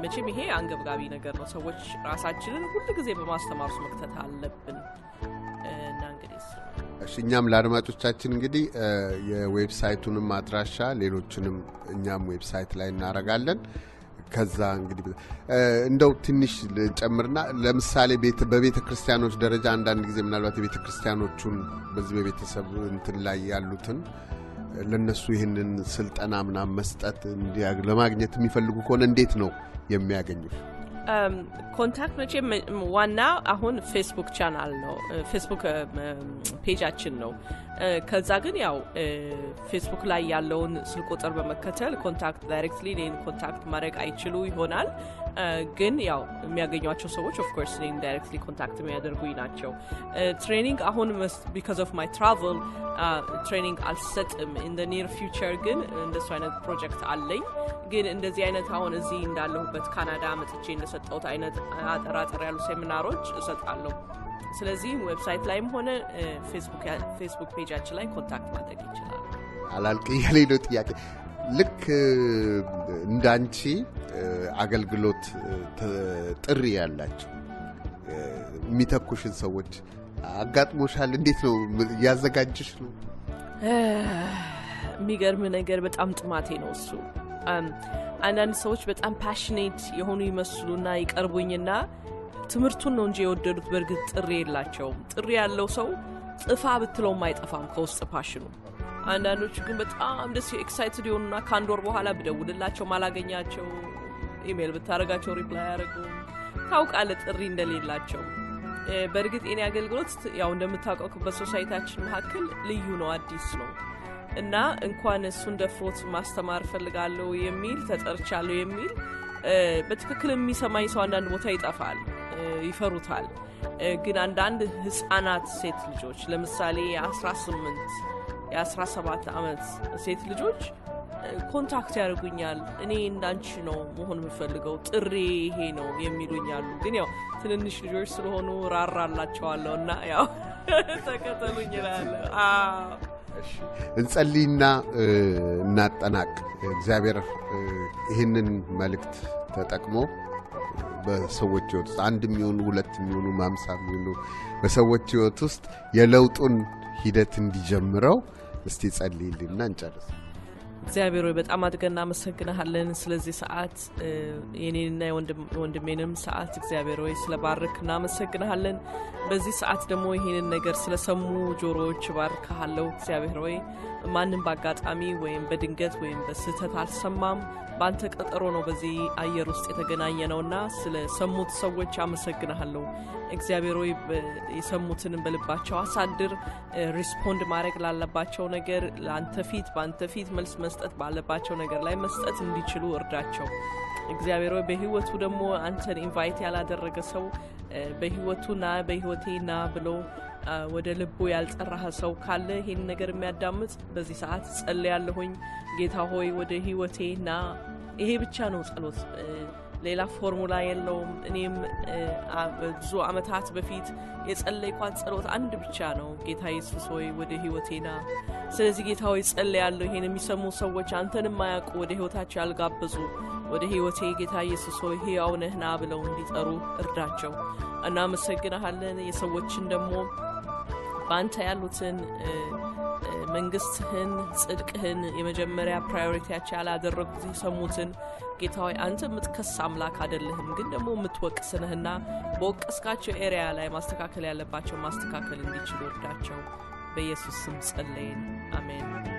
መቼም ይሄ አንገብጋቢ ነገር ነው። ሰዎች ራሳችንን ሁሉ ጊዜ በማስተማር ውስጥ መክተት አለብን እና እንግዲህ እኛም ለአድማጮቻችን እንግዲህ የዌብሳይቱንም አድራሻ ሌሎችንም እኛም ዌብሳይት ላይ እናረጋለን። ከዛ እንግዲህ እንደው ትንሽ ጨምርና ለምሳሌ በቤተ ክርስቲያኖች ደረጃ አንዳንድ ጊዜ ምናልባት የቤተ ክርስቲያኖቹን በዚህ በቤተሰብ እንትን ላይ ያሉትን ለነሱ ይህንን ስልጠና ምናምን መስጠት ለማግኘት የሚፈልጉ ከሆነ እንዴት ነው የሚያገኙት? ኮንታክት መቼም ዋና አሁን ፌስቡክ ቻናል ነው፣ ፌስቡክ ፔጃችን ነው። ከዛ ግን ያው ፌስቡክ ላይ ያለውን ስልክ ቁጥር በመከተል ኮንታክት ዳይሬክትሊ እኔን ኮንታክት ማድረግ አይችሉ ይሆናል። ግን ያው የሚያገኟቸው ሰዎች ኦፍ ኮርስ እኔን ዳይሬክትሊ ኮንታክት የሚያደርጉኝ ናቸው። ትሬኒንግ አሁን because of my travel ትሬኒንግ አልሰጥም in the near future ግን እንደሱ አይነት ፕሮጀክት አለኝ። ግን እንደዚህ አይነት አሁን እዚህ እንዳለሁበት ካናዳ መጥቼ እንደሰጠሁት አይነት አጠራጠር ያሉ ሴሚናሮች እሰጣለሁ። ስለዚህ ዌብሳይት ላይም ሆነ ፌስቡክ ፔጃችን ላይ ኮንታክት ማድረግ ይችላል። አላልቅ ያለኝ ነው ጥያቄ ልክ እንዳንቺ አገልግሎት ጥሪ ያላቸው የሚተኩሽን ሰዎች አጋጥሞሻል? እንዴት ነው ያዘጋጅሽ ነው? የሚገርም ነገር በጣም ጥማቴ ነው እሱ። አንዳንድ ሰዎች በጣም ፓሽኔት የሆኑ ይመስሉና ይቀርቡኝና ትምህርቱን ነው እንጂ የወደዱት በእርግጥ ጥሪ የላቸውም። ጥሪ ያለው ሰው ጥፋ ብትለውም አይጠፋም ከውስጥ ፓሽኑ። አንዳንዶቹ ግን በጣም ደስ ኤክሳይትድ የሆኑና ከአንድ ወር በኋላ ብደውልላቸው ማላገኛቸው፣ ኢሜል ብታረጋቸው ሪፕላይ አያደርጉም። ታውቃለህ ጥሪ እንደሌላቸው። በእርግጥ የኔ አገልግሎት ያው እንደምታውቀው በሶሳይታችን መካከል ልዩ ነው፣ አዲስ ነው እና እንኳን እሱን ደፍሮት ማስተማር ፈልጋለሁ የሚል ተጠርቻለሁ የሚል በትክክል የሚሰማኝ ሰው አንዳንድ ቦታ ይጠፋል፣ ይፈሩታል። ግን አንዳንድ ህፃናት ሴት ልጆች ለምሳሌ የ18 ዓመት ሴት ልጆች ኮንታክት ያደርጉኛል። እኔ እንዳንቺ ነው መሆን የምፈልገው፣ ጥሪ ይሄ ነው የሚሉኛሉ። ግን ያው ትንንሽ ልጆች ስለሆኑ ራራላቸዋለሁ እና ያው ተከተሉኝ እላለሁ። እንጸልይና እናጠናቅ። እግዚአብሔር ይህንን መልእክት ተጠቅሞ በሰዎች ህይወት ውስጥ አንድ የሚሆኑ ሁለት የሚሆኑ 50 የሚሆኑ በሰዎች ህይወት ውስጥ የለውጡን ሂደት እንዲጀምረው እስቲ ጸልይልና እንጨርስ። እግዚአብሔር ሆይ በጣም አድርገን እናመሰግናለን ስለዚህ ሰዓት፣ የኔንና የወንድሜንም ሰዓት እግዚአብሔር ሆይ ስለባርክ እናመሰግናለን። በዚህ ሰዓት ደግሞ ይሄንን ነገር ስለሰሙ ጆሮዎች ባርካለሁ። እግዚአብሔር ሆይ ማንም በአጋጣሚ ወይም በድንገት ወይም በስህተት አልሰማም። በአንተ ቀጠሮ ነው በዚህ አየር ውስጥ የተገናኘ ነውና ስለሰሙት ሰዎች አመሰግናለሁ። እግዚአብሔር ሆይ የሰሙትን በልባቸው አሳድር። ሪስፖንድ ማድረግ ላለባቸው ነገር በአንተ ፊት መልስ መስጠት ባለባቸው ነገር ላይ መስጠት እንዲችሉ እርዳቸው። እግዚአብሔር ሆይ በህይወቱ ደግሞ አንተን ኢንቫይት ያላደረገ ሰው በህይወቴ ና ብሎ ወደ ልቡ ያልጠራህ ሰው ካለ ይሄን ነገር የሚያዳምጥ በዚህ ሰዓት ጸልያለሁኝ። ጌታ ሆይ ወደ ህይወቴ ና። ይሄ ብቻ ነው ጸሎት፣ ሌላ ፎርሙላ የለውም። እኔም ብዙ አመታት በፊት የጸለይኳት ጸሎት አንድ ብቻ ነው፣ ጌታ ኢየሱስ ሆይ ወደ ህይወቴ ና። ስለዚህ ጌታ ሆይ ጸልያለሁ ይሄን የሚሰሙ ሰዎች አንተንም ማያውቁ ወደ ህይወታቸው ያልጋበዙ ወደ ህይወቴ ጌታ ኢየሱስ ሆይ ሕያው ነህ ና ብለው እንዲጠሩ እርዳቸው። እናመሰግናለን። የሰዎችን ደግሞ በአንተ ያሉትን መንግስትህን፣ ጽድቅህን የመጀመሪያ ፕራዮሪቲያቸው ያላደረጉት የሰሙትን ጌታ ሆይ አንተ የምትከስ አምላክ አይደለህም፣ ግን ደግሞ የምትወቅስ ነህና በወቀስካቸው ኤሪያ ላይ ማስተካከል ያለባቸው ማስተካከል እንዲችሉ እርዳቸው። በኢየሱስ ስም ጸለይን፣ አሜን።